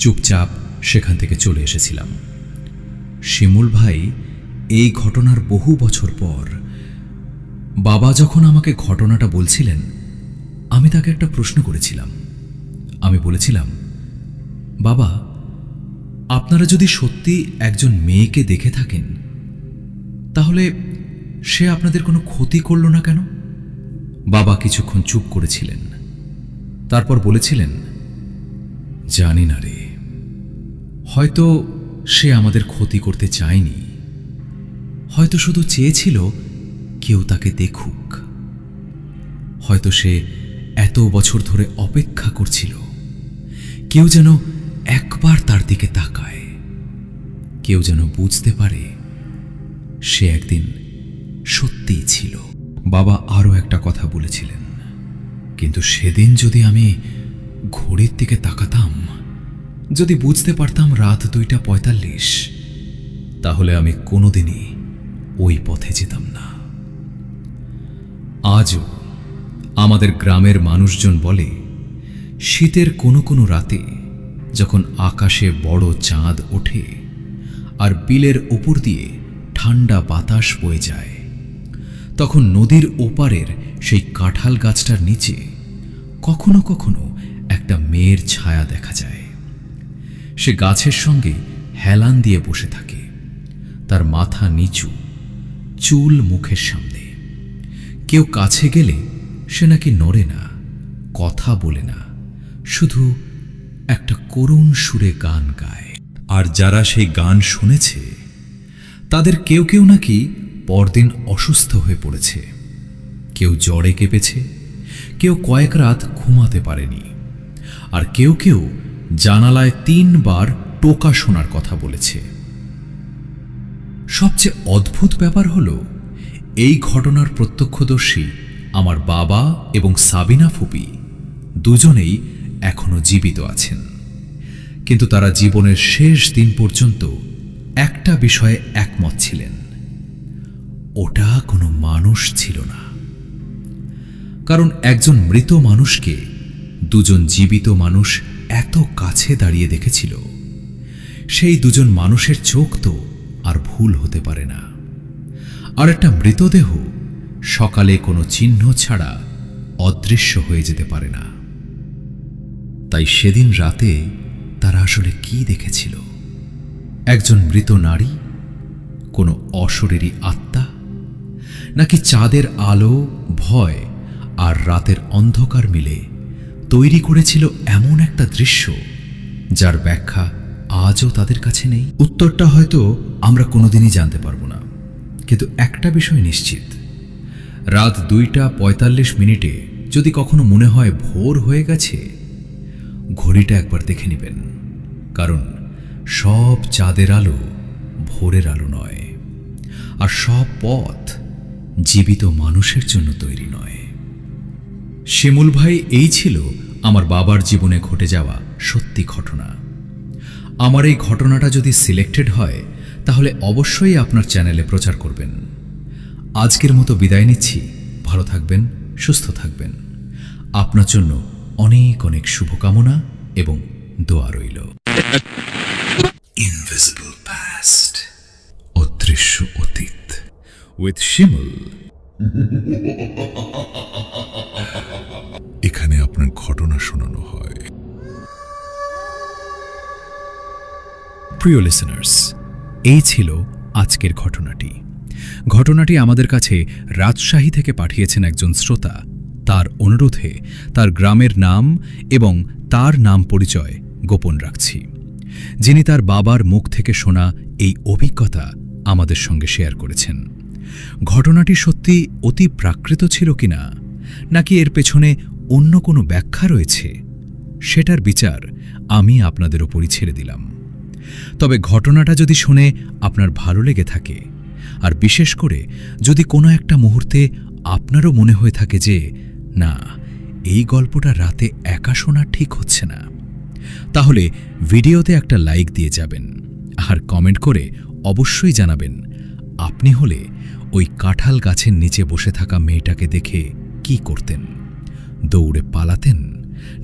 চুপচাপ সেখান থেকে চলে এসেছিলাম। শিমুল ভাই এই ঘটনার বহু বছর পর বাবা যখন আমাকে ঘটনাটা বলছিলেন, আমি তাকে একটা প্রশ্ন করেছিলাম। আমি বলেছিলাম, বাবা, আপনারা যদি সত্যি একজন মেয়েকে দেখে থাকেন, তাহলে সে আপনাদের কোনো ক্ষতি করল না কেন? বাবা কিছুক্ষণ চুপ করেছিলেন, তারপর বলেছিলেন, জানি না রে, হয়তো সে আমাদের ক্ষতি করতে চায়নি, হয়তো শুধু চেয়েছিল কেউ তাকে দেখুক। হয়তো সে এত বছর ধরে অপেক্ষা করছিল কেউ যেন একবার তার দিকে তাকায়, কেউ যেন বুঝতে পারে সে একদিন সত্যিই ছিল। বাবা আরও একটা কথা বলেছিলেন, কিন্তু সেদিন যদি আমি ঘড়ির দিকে তাকাতাম, যদি বুঝতে পারতাম রাত 2:45, তাহলে আমি কোনোদিনই ওই পথে যেতাম না। আজও আমাদের গ্রামের মানুষজন বলে, শীতের কোনো কোনো রাতে যখন আকাশে বড় চাঁদ ওঠে আর বিলের উপর দিয়ে ঠান্ডা বাতাস বয়ে যায়, তখন নদীর ওপারের সেই কাঁঠাল গাছটার নিচে কখনো কখনো একটা মেয়ের ছায়া দেখা যায়। সে গাছের সঙ্গে হেলান দিয়ে বসে থাকে, তার মাথা নিচু, চুল মুখের সামনে। কেউ কাছে গেলে সে নাকি নড়ে না, কথা বলে না, শুধু একটা করুণ সুরে গান গায়। আর যারা সেই গান শুনেছে, তাদের কেউ কেউ নাকি পরদিন অসুস্থ হয়ে পড়েছে, কেউ জ্বরে কেঁপেছে, কেউ কয়েক রাত ঘুমাতে পারেনি, আর কেউ কেউ জানালায় 3 বার টোকা শোনার কথা বলেছে। সবচেয়ে অদ্ভুত ব্যাপার হলো, এই ঘটনার প্রত্যক্ষদর্শী আমার বাবা এবং সাবিনা ফুপি দুজনেই এখনো জীবিত আছেন। কিন্তু তারা জীবনের শেষ দিন পর্যন্ত একটা বিষয়ে একমত ছিলেন, ওটা কোনো মানুষ ছিল না। কারণ একজন মৃত মানুষকে দুজন জীবিত মানুষ এত কাছে দাঁড়িয়ে দেখেছিল, সেই দুজন মানুষের চোখ তো আর ভুল হতে পারে না। আর একটা মৃতদেহ সকালে কোনো চিহ্ন ছাড়া অদৃশ্য হয়ে যেতে পারে না। তাই সেদিন রাতে তারা আসলে কি দেখেছিল? একজন মৃত নারী, কোনো অশরীরী আত্মা, নাকি চাঁদের আলো, ভয় আর রাতের অন্ধকার মিলে তৈরি করেছিল এমন একটা দৃশ্য যার ব্যাখ্যা আজও তাদের কাছে নেই? উত্তরটা হয়তো আমরা কোনোদিনই জানতে পারবো না, কিন্তু একটা বিষয় নিশ্চিত, রাত 2:45 যদি কখনো মনে হয় ভোর হয়ে গেছে, ঘড়িটা একবার দেখে নেবেন, কারণ সব চাঁদের আলো ভোরের আলো নয়, আর সব পথ জীবিত মানুষের জন্য তৈরি নয়। শিমুল ভাই এই ছিল আমার বাবার জীবনে ঘটে যাওয়া সত্যি ঘটনা। আমার এই ঘটনাটা যদি সিলেক্টেড হয়, তাহলে অবশ্যই আপনার চ্যানেলে প্রচার করবেন। আজকের মতো বিদায় নিচ্ছি। ভালো থাকবেন, সুস্থ থাকবেন। আপনার জন্য অনেক অনেক শুভকামনা এবং দোয়া রইল। ইনভিজিবল পাস্ট, অদৃশ্য অতীত, with Shimul. এখানে আপনার ঘটনা শোনানো হয়। প্রিয় লিসেনার্স, এই ছিল আজকের ঘটনাটি। ঘটনাটি আমাদের কাছে রাজশাহী থেকে পাঠিয়েছেন একজন শ্রোতা। তার অনুরোধে তার গ্রামের নাম এবং তার নাম পরিচয় গোপন রাখছি। যিনি তার বাবার মুখ থেকে শোনা এই অভিজ্ঞতা আমাদের সঙ্গে শেয়ার করেছেন। ঘটনাটি সত্যি অতি প্রাকৃত ছিল কিনা, নাকি এর পেছনে অন্য কোনো ব্যাখ্যা রয়েছে, সেটার বিচার আমি আপনাদের ওপরই ছেড়ে দিলাম। তবে ঘটনাটা যদি শুনে আপনার ভালো লেগে থাকে, আর বিশেষ করে যদি কোনো একটা মুহূর্তে আপনারও মনে হয়ে থাকে যে না, এই গল্পটা রাতে একা শোনা ঠিক হচ্ছে না, তাহলে ভিডিওতে একটা লাইক দিয়ে যাবেন আর কমেন্ট করে অবশ্যই জানাবেন আপনি হলে ওই কাঁঠাল গাছের নিচে বসে থাকা মেয়েটাকে দেখে কি করতেন। দৌড়ে পালাতেন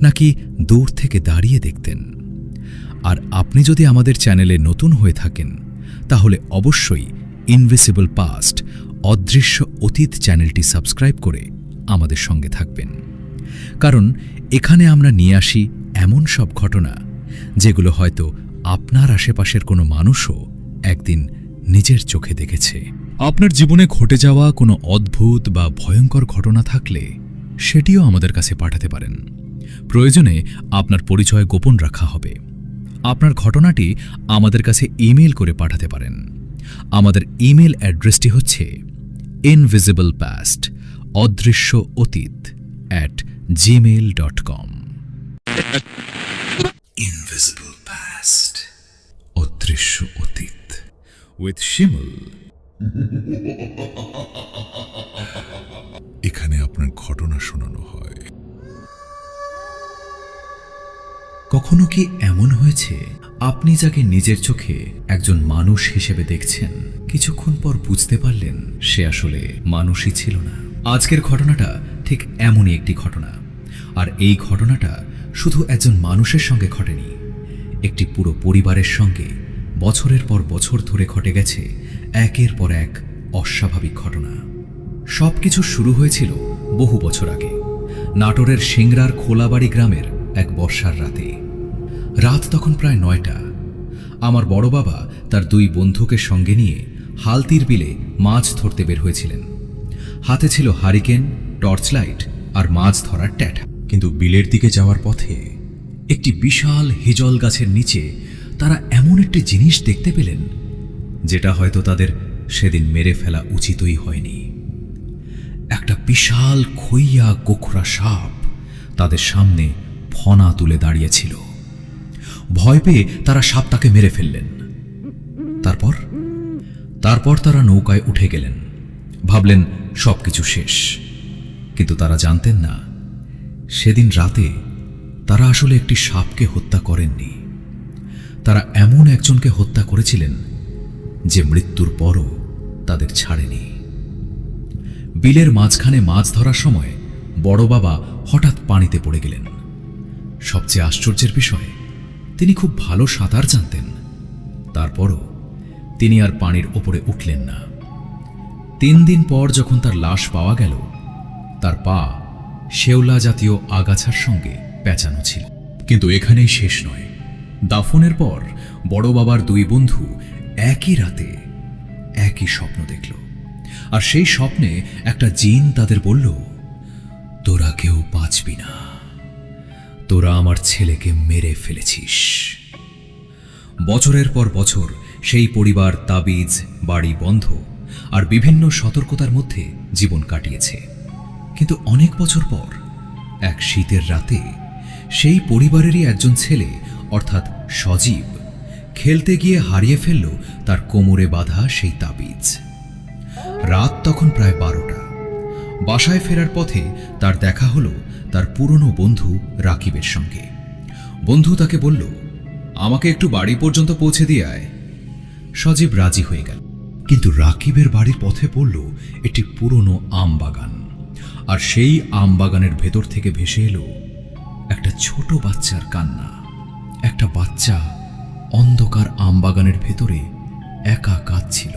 নাকি দূর থেকে দাঁড়িয়ে দেখতেন? আর আপনি যদি আমাদের চ্যানেলে নতুন হয়ে থাকেন, তাহলে অবশ্যই ইনভিসিবল পাস্ট, অদৃশ্য অতীত চ্যানেলটি সাবস্ক্রাইব করে আমাদের সঙ্গে থাকবেন। কারণ এখানে আমরা নিয়ে আসি এমন সব ঘটনা যেগুলো হয়তো আপনার আশেপাশের কোনো মানুষও একদিন নিজের চোখে দেখেছে। আপনার জীবনে ঘটে যাওয়া কোনো অদ্ভুত বা ভয়ঙ্কর ঘটনা থাকলে সেটিও আমাদের কাছে পাঠাতে পারেন। প্রয়োজনে আপনার পরিচয় গোপন রাখা হবে। আপনার ঘটনাটি আমাদের কাছে ইমেল করে পাঠাতে পারেন। আমাদের ইমেল অ্যাড্রেসটি হচ্ছে invisiblepast, অদৃশ্য অতীত @gmail.com। ইনভিজিবল পাস্ট, অদৃশ্য অতীত with Shimul. এখানে আপনার ঘটনা শোনানো হয়। কখনো কি এমন হয়েছে আপনি যাকে নিজের চোখে একজন মানুষ হিসেবে দেখছেন, কিছুক্ষণ পর বুঝতে পারলেন সে আসলে মানুষই ছিল না? আজকের ঘটনাটা ঠিক এমনই একটি ঘটনা। আর এই ঘটনাটা শুধু একজন মানুষের সঙ্গে ঘটেনি, একটি পুরো পরিবারের সঙ্গে বছরের পর বছর ধরে ঘটে গেছে একের পর এক অস্বাভাবিক ঘটনা। সবকিছু শুরু হয়েছিল বহু বছর আগে, নাটোরের সিংড়ার খোলাবাড়ি গ্রামের এক বর্ষার রাতে। রাত তখন প্রায় 9টা। আমার বড় বাবা তার 2 বন্ধুকে সঙ্গে নিয়ে হালতির বিলে মাছ ধরতে বের হয়েছিলেন। হাতে ছিল হারিকেন, টর্চ লাইট আর মাছ ধরার ট্যাঠা। কিন্তু বিলের দিকে যাওয়ার পথে একটি বিশাল হিজল গাছের নিচে তারা এমন একটি জিনিস দেখতে পেলেন যেটা হয়তো তাদের সেদিন মেরে ফেলা উচিতই হয়নি। একটা বিশাল খইয়া গোখরা সাপ তাদের সামনে ফনা তুলে দাঁড়িয়েছিল। ভয় পেয়ে তারা সাপটাকে মেরে ফেললেন। তারপর তারা নৌকায় উঠে গেলেন, ভাবলেন সবকিছু শেষ। কিন্তু তারা জানতেন না, সেদিন রাতে তারা আসলে একটি সাপকে হত্যা করেননি। তারা এমন একজনকে হত্যা করেছিলেন যে মৃত্যুর পরও তাদের ছাড়েনি। বিলের মাঝখানে মাছ ধরার সময় বড় বাবা হঠাৎ পানিতে পড়ে গেলেন। সবচেয়ে আশ্চর্যের বিষয়, তিনি খুব ভালো সাঁতার জানতেন। তারপরও তিনি আর পানির ওপরে উঠলেন না। 3 দিন পর যখন তার লাশ পাওয়া গেল, তার পা শেওলা জাতীয় আগাছার সঙ্গে পেঁচানো ছিল। কিন্তু এখানেই শেষ নয়। দাফনের পর বড় বাবার 2 বন্ধু একই রাতে একই স্বপ্ন দেখল। আর সেই স্বপ্নে একটা জিন তাদের বলল, তোরা কেউ বাঁচবি না, তোরা আমার ছেলেকে মেরে ফেলেছিস। বছরের পর বছর সেই পরিবার তাবিজ, বাড়ি বন্ধ আর বিভিন্ন সতর্কতার মধ্যে জীবন কাটিয়েছে। কিন্তু অনেক বছর পর এক শীতের রাতে সেই পরিবারেরই একজন ছেলে অর্থাৎ সজীব খেলতে গিয়ে হারিয়ে ফেলল তার কোমরে বাঁধা সেই তাবিজ। রাত তখন প্রায় 12টা। বাসায় ফেরার পথে তার দেখা হলো তার পুরনো বন্ধু রাকিবের সঙ্গে। বন্ধু তাকে বলল, আমাকে একটু বাড়ি পর্যন্ত পৌঁছে দিয়ে আয়। সজীব রাজি হয়ে গেল। কিন্তু রাকিবের বাড়ির পথে পড়ল একটি পুরনো আম বাগান। আর সেই আম বাগানের ভেতর থেকে ভেসে এলো একটা ছোট বাচ্চার কান্না। একটা বাচ্চা অন্ধকার আম বাগানের ভেতরে একা কাঁদছিল।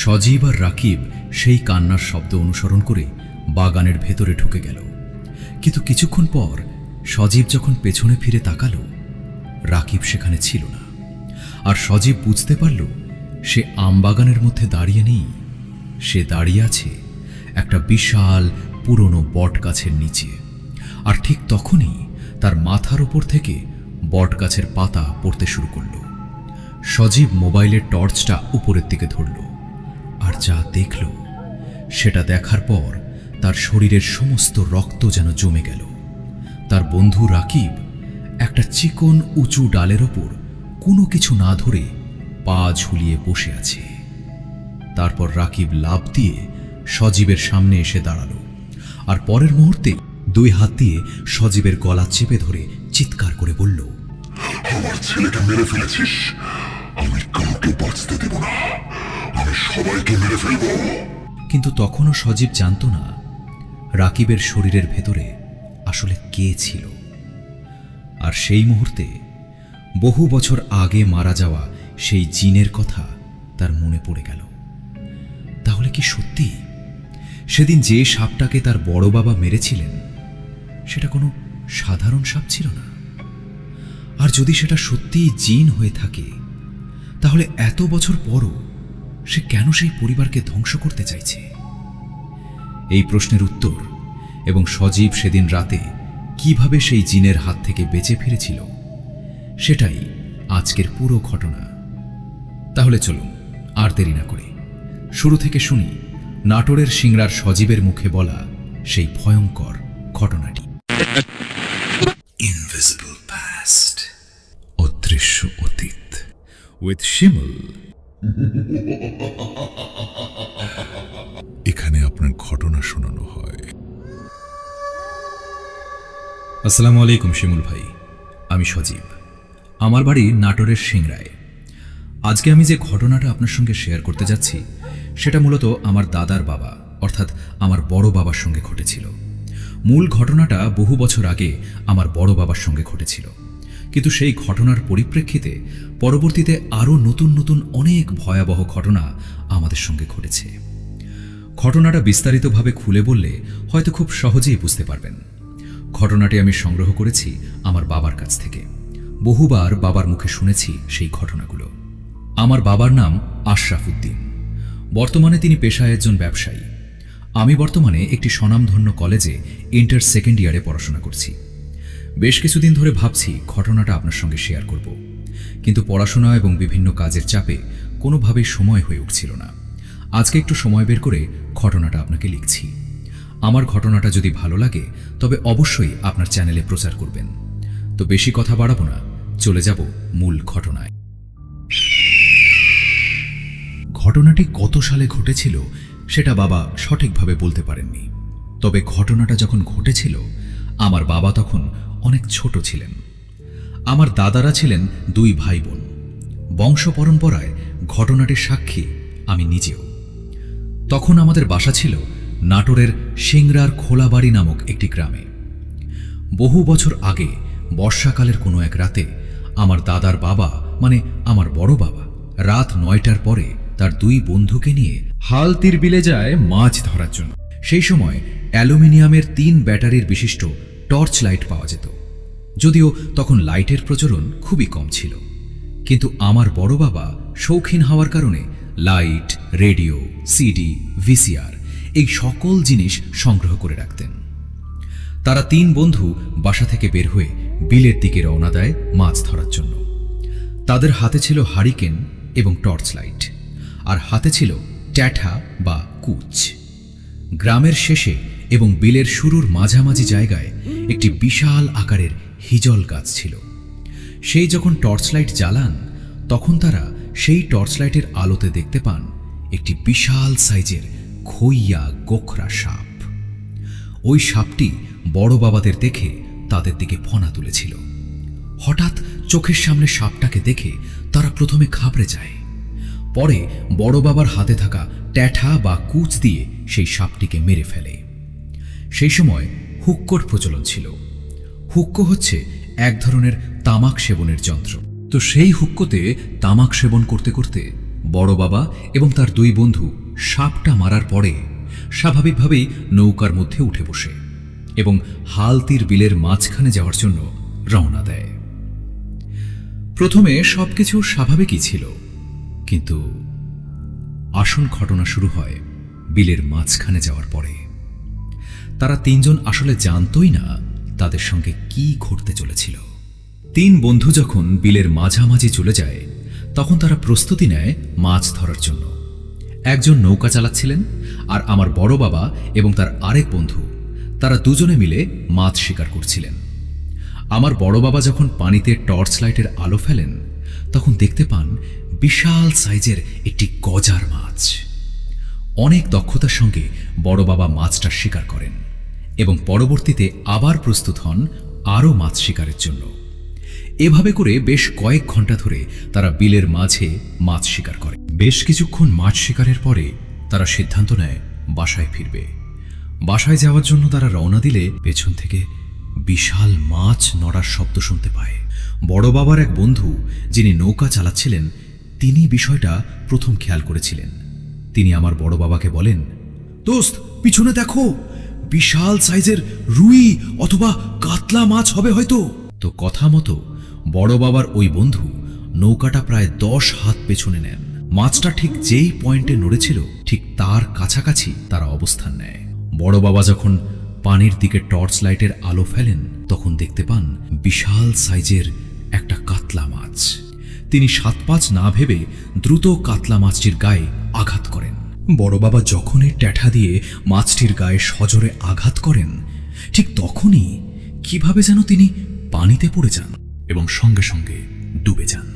সজীব আর রাকিব সেই কান্নার শব্দ অনুসরণ করে বাগানের ভেতরে ঢুকে গেল। কিন্তু কিছুক্ষণ পর সজীব যখন পেছনে ফিরে তাকালো, রাকিব সেখানে ছিল না। আর সজীব বুঝতে পারল সে আমবাগানের মধ্যে দাঁড়িয়ে নেই, সে দাঁড়িয়ে আছে একটা বিশাল পুরনো বট গাছের নিচে। আর ঠিক তখনই তার মাথার উপর থেকে বট গাছের পাতা পড়তে শুরু করল। সজীব মোবাইলের টর্চটা উপরের দিকে ধরল, আর যা দেখল সেটা দেখার পর তার শরীরের সমস্ত রক্ত যেন জমে গেল। তার বন্ধু রাকিব একটা চিকন উঁচু ডালের ওপর কোনো কিছু না ধরে পা ঝুলিয়ে বসে আছে। তারপর রাকিব লাফ দিয়ে সজীবের সামনে এসে দাঁড়ালো, আর পরের মুহূর্তে দুই হাত দিয়ে সজীবের গলা চেপে ধরে চিৎকার করে বলল, আমার ছেলেকে মেরে ফেলেছিস, আমি কাউকে বাঁচতে দেব না, আমি সবাইকে মেরে ফেলবো। কিন্তু তখনও সজীব জানত না রাকিবের শরীরের ভেতরে আসলে কে ছিল। আর সেই মুহূর্তে বহু বছর আগে মারা যাওয়া সেই জিনের কথা তার মনে পড়ে গেল। তাহলে কি সত্যি সেদিন যে সাপটাকে তার বড় বাবা মেরেছিলেন সেটা কোনো সাধারণ সাপ ছিল না? আর যদি সেটা সত্যিই জিন হয়ে থাকে, তাহলে এত বছর পরও সে কেন সেই পরিবারকে ধ্বংস করতে চাইছে? এই প্রশ্নের উত্তর এবং সজীব সেদিন রাতে কিভাবে সেই জিনের হাত থেকে বেঁচে ফিরেছিল, সেটাই আজকের পুরো ঘটনা। তাহলে চলুন আর দেরি না করে শুরু থেকে শুনি নাটোরের সিংড়ার সজীবের মুখে বলা সেই ভয়ঙ্কর ঘটনাটি। ইনভিজিবল পাস্ট, অদৃশ্য অতীত, উইথ শিমুল। এখানে আপনার ঘটনা শোনানো হয়। আসসালামু আলাইকুম শিমুল ভাই, আমি সজীব। আমার বাড়ি নাটোরের সিংড়ায়। আজকে আমি যে ঘটনাটা আপনার সঙ্গে শেয়ার করতে যাচ্ছি সেটা মূলত আমার দাদার বাবা অর্থাৎ আমার বড় বাবার সঙ্গে ঘটেছিল। মূল ঘটনাটা বহু বছর আগে আমার বড় বাবার সঙ্গে ঘটেছিল, কিন্তু সেই ঘটনার পরিপ্রেক্ষিতে পরবর্তীতে আরও নতুন নতুন অনেক ভয়াবহ ঘটনা আমাদের সঙ্গে ঘটেছে। ঘটনাটা বিস্তারিতভাবে খুলে বললে হয়তো খুব সহজেই বুঝতে পারবেন। ঘটনাটি আমি সংগ্রহ করেছি আমার বাবার কাছ থেকে। বহুবার বাবার মুখে শুনেছি সেই ঘটনাগুলো। আমার বাবার নাম আশরাফ উদ্দিন। বর্তমানে তিনি পেশায় একজন ব্যবসায়ী। আমি বর্তমানে একটি স্বনামধন্য কলেজে ইন্টার সেকেন্ড ইয়ারে পড়াশোনা করছি। বেশ কিছুদিন ধরে ভাবছি ঘটনাটা আপনার সঙ্গে শেয়ার করব, কিন্তু পড়াশোনা এবং বিভিন্ন কাজের চাপে কোনোভাবেই সময় হয়ে উঠছিল না। আজকে একটু সময় বের করে ঘটনাটা আপনাকে লিখছি। আমার ঘটনাটা যদি ভালো লাগে তবে অবশ্যই আপনার চ্যানেলে প্রচার করবেন। তো বেশি কথা বাড়াবো না, চলে যাব মূল ঘটনায়। ঘটনাটি কত সালে ঘটেছিল সেটা বাবা সঠিকভাবে বলতে পারেননি, তবে ঘটনাটা যখন ঘটেছিল আমার বাবা তখন অনেক ছোট ছিলেন। আমার দাদারা ছিলেন দুই ভাই বোন। বংশ পরম্পরায় ঘটনাটির সাক্ষী আমি নিজেও। তখন আমাদের বাসা ছিল নাটোরের সিংড়ার খোলাবাড়ি নামক একটি গ্রামে। বহু বছর আগে বর্ষাকালের কোনো এক রাতে আমার দাদার বাবা মানে আমার বড় বাবা রাত 9টার পরে তার দুই বন্ধুকে নিয়ে হালতির বিলে যায় মাছ ধরার জন্য। সেই সময় অ্যালুমিনিয়ামের 3 ব্যাটারির বিশিষ্ট টর্চ লাইট পাওয়া যেত, যদিও তখন লাইটের প্রচলন খুবই কম ছিল। কিন্তু আমার বড় বাবা শৌখিন হওয়ার কারণে লাইট, রেডিও, সিডি, ভিসিআর এই সকল জিনিস সংগ্রহ করে রাখতেন। তারা 3 বন্ধু বাসা থেকে বের হয়ে বিলের দিকে রওনা দেয় মাছ ধরার জন্য। তাদের হাতে ছিল হারিকেন এবং টর্চ লাইট, আর হাতে ছিল ট্যাঠা বা কুচ। গ্রামের শেষে এবং বিলের শুরুর মাঝামাঝি জায়গায় একটি বিশাল আকারের হিজল গাছ ছিল। সেই যখন টর্চ লাইট জ্বালান তখন তারা সেই টর্চ লাইটের আলোতে দেখতে পান একটি বিশাল সাইজের খইয়া গোখরা সাপ। ওই সাপটি বড় বাবাদের দেখে তাদের দিকে ফনা তুলেছিল। হঠাৎ চোখের সামনে সাপটাকে দেখে তারা প্রথমে ঘাবড়ে যায়। পরে বড় বাবার হাতে থাকা ট্যাঠা বা কুচ দিয়ে সেই সাপটিকে মেরে ফেলে। সেই সময় হুক্কোর প্রচলন ছিল। হুক্কো হচ্ছে এক ধরনের তামাক সেবনের যন্ত্র। তো সেই হুক্কোতে তামাক সেবন করতে করতে বড় বাবা এবং তার দুই বন্ধু সাপটা মারার পরে স্বাভাবিকভাবেই নৌকার মধ্যে উঠে বসে এবং হালতির বিলের মাঝখানে যাওয়ার জন্য রওনা দেয়। প্রথমে সবকিছু স্বাভাবিকই ছিল, কিন্তু আসল ঘটনা শুরু হয় বিলের মাঝখানে যাওয়ার পরে। তারা তিনজন আসলে জানতই না তাদের সঙ্গে কি ঘটতে চলেছিল। তিন বন্ধু যখন বিলের মাঝামাঝি চলে যায়, তখন তারা প্রস্তুতি নেয় মাছ ধরার জন্য। একজন নৌকা চালাচ্ছিলেন, আর আমার বড় বাবা এবং তার আরেক বন্ধু, তারা দুজনে মিলে মাছ শিকার করছিলেন। আমার বড় বাবা যখন পানিতে টর্চ লাইটের আলো ফেলেন, তখন দেখতে পান বিশাল সাইজের একটি গজার মাছ। অনেক দক্ষতার সঙ্গে বড় বাবা মাছটা শিকার করেন এবং পরবর্তীতে আবার প্রস্তুত হন আরও মাছ শিকারের জন্য। এভাবে করে বেশ কয়েক ঘন্টা ধরে তারা বিলের মাঝে মাছ শিকার করে। বেশ কিছুক্ষণ মাছ শিকারের পরে তারা সিদ্ধান্ত নেয় বাসায় ফিরবে। বাসায় যাওয়ার জন্য তারা রওনা দিলে পেছন থেকে বিশাল মাছ নড়ার শব্দ শুনতে পায়। বড় বাবার এক বন্ধু, যিনি নৌকা চালাচ্ছিলেন, তিনি বিষয়টা প্রথম খেয়াল করেছিলেন। তিনি আমার বড় বাবাকে বলেন, দোস্ত, পিছনে দেখো, বিশাল সাইজের রুই অথবা কাতলা মাছ হবে হয়তো। তো কথা মতো বড় বাবার ওই বন্ধু নৌকাটা প্রায় 10 হাত পেছনে নেন। মাছটা ঠিক যেই পয়েন্টে নড়েছিল, ঠিক তার কাছাকাছি তারা অবস্থান নেয়। বড় বাবা যখন পানির দিকে টর্চ লাইটের আলো ফেলেন, তখন দেখতে পান বিশাল সাইজের একটা কাতলা মাছ। তিনি 7-5 না ভেবে দ্রুত কাতলা মাছটির গায়ে আঘাত করেন। বড় বাবা যখনই ট্যাঠা দিয়ে মাছটির গায়ে সজোরে আঘাত করেন, ঠিক তখনই কিভাবে যেন তিনি পানিতে পড়ে যান এবং সঙ্গে সঙ্গে ডুবে যান।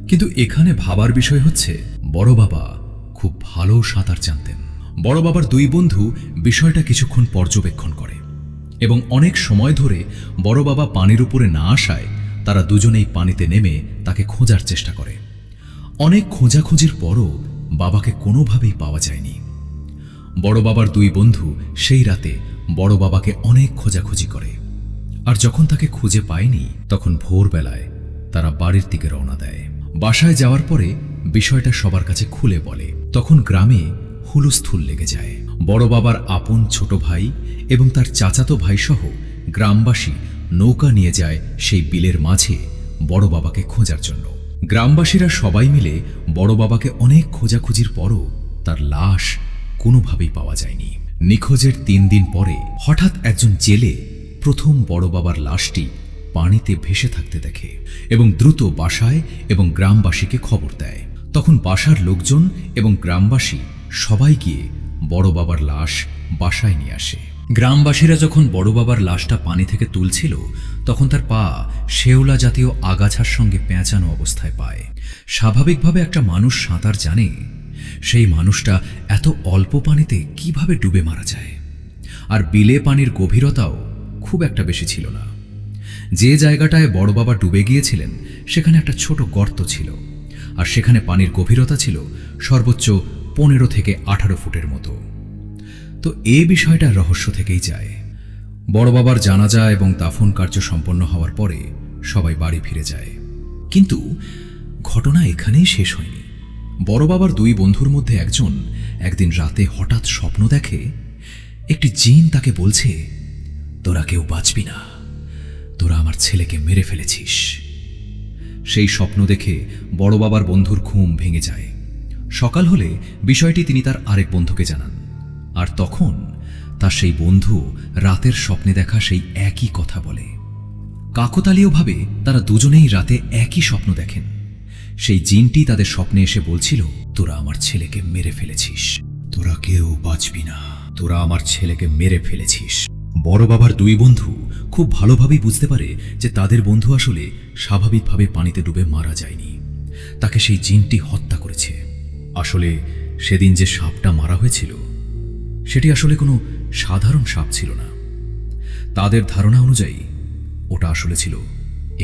কিন্তু এখানে ভাবার বিষয় হচ্ছে, বড় বাবা খুব ভালো সাঁতার জানতেন। বড় বাবার দুই বন্ধু বিষয়টা কিছুক্ষণ পর্যবেক্ষণ করে এবং অনেক সময় ধরে বড় বাবা পানির উপরে না আসায় তারা দুজনেই পানিতে নেমে তাকে খোঁজার চেষ্টা করে। অনেক খোঁজাখুঁজির পরও বাবাকে কোনোভাবেই পাওয়া যায়নি। বড় বাবার দুই বন্ধু সেই রাতে বড় বাবাকে অনেক খোঁজাখুঁজি করে, আর যখন তাকে খুঁজে পায়নি, তখন ভোরবেলায় তারা বাড়ির দিকে রওনা দেয়। বাসায় যাওয়ার পরে বিষয়টা সবার কাছে খুলে বলে। তখন গ্রামে হুলস্থুল লেগে যায়। বড় বাবার আপন ছোট ভাই এবং তার চাচাতো ভাই সহ গ্রামবাসী নৌকা নিয়ে যায় সেই বিলের মাঝে বড় বাবাকে খোঁজার জন্য। গ্রামবাসীরা সবাই মিলে বড় বাবাকে অনেক খোঁজাখুঁজির পরও তার লাশ কোনোভাবেই পাওয়া যায়নি। নিখোঁজের 3 দিন পরে হঠাৎ একজন জেলে প্রথম বড় বাবার লাশটি পানিতে ভেসে থাকতে দেখে এবং দ্রুত বাসায় এবং গ্রামবাসীকে খবর দেয়। তখন বাসার লোকজন এবং গ্রামবাসী সবাই গিয়ে বড় বাবার লাশ বাসায় নিয়ে আসে। গ্রামবাসীরা যখন বড় বাবার লাশটা পানি থেকে তুলছিল, তখন তার পা শেওলা জাতীয় আগাছার সঙ্গে পেঁচানো অবস্থায় পায়। স্বাভাবিকভাবে একটা মানুষ সাঁতার জানে, সেই মানুষটা এত অল্প পানিতে কিভাবে ডুবে মারা যায়? আর বিলে পানির গভীরতাও খুব একটা বেশি ছিল না। যে জায়গাটায় বড় বাবা ডুবে গিয়েছিলেন, সেখানে একটা ছোট গর্ত ছিল, আর সেখানে পানির গভীরতা ছিল সর্বোচ্চ 15 থেকে 18 ফুটের মতো। তো এই বিষয়টা রহস্য থেকেই যায়। বড় বাবার জানাজা এবং দাফন কার্য সম্পন্ন হওয়ার পরে সবাই বাড়ি ফিরে যায়। কিন্তু ঘটনা এখানেই শেষ হয়নি। বড় বাবার দুই বন্ধুর মধ্যে একজন একদিন রাতে হঠাৎ স্বপ্ন দেখে একটি জিন তাকে বলছে, তোরা কেউ বাঁচবি না, তোরা আমার ছেলেকে মেরে ফেলেছিস। সেই স্বপ্ন দেখে বড় বাবার বন্ধুর ঘুম ভেঙে যায়। সকাল হলে বিষয়টি তিনি তার আরেক বন্ধুকে জানান, আর তখন তার সেই বন্ধু রাতের স্বপ্নে দেখা সেই একই কথা বলে। কাকতালীয়ভাবে তারা দুজনেই রাতে একই স্বপ্ন দেখেন। সেই জিনটি তাদের স্বপ্নে এসে বলছিল, তোরা আমার ছেলেকে মেরে ফেলেছিস, তোরা কেউ বাঁচবি না, তোরা আমার ছেলেকে মেরে ফেলেছিস। বড় বাবার দুই বন্ধু খুব ভালোভাবেই বুঝতে পারে যে তাদের বন্ধু আসলে স্বাভাবিকভাবে পানিতে ডুবে মারা যায়নি, তাকে সেই জিনটি হত্যা করেছে। আসলে সেদিন যে সাপটা মারা হয়েছিল, সেটি আসলে কোনো সাধারণ সাপ ছিল না। তাদের ধারণা অনুযায়ী ওটা আসলে ছিল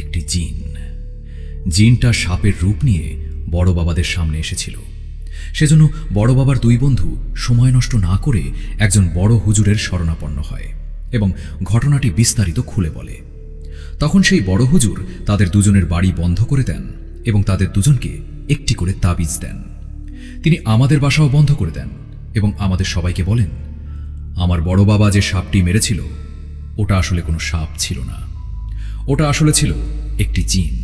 একটি জিন। জিনটা সাপের রূপ নিয়ে বড় বাবাদের সামনে এসেছিল। সেজন্য বড় বাবার দুই বন্ধু সময় নষ্ট না করে একজন বড় হুজুরের শরণাপন্ন হয় এবং ঘটনাটি বিস্তারিত খুলে বলে। তখন সেই বড় হুজুর তাদের দুজনের বাড়ি বন্ধ করে দেন এবং তাদের দুজনকে একটি করে তাবিজ দেন। তিনি আমাদের বাসাও বন্ধ করে দেন এবং আমাদের সবাইকে বলেন, আমার বড় বাবা যে সাপটি মেরেছিল ওটা আসলে কোনো সাপ ছিল না, ওটা আসলে ছিল একটি জিন।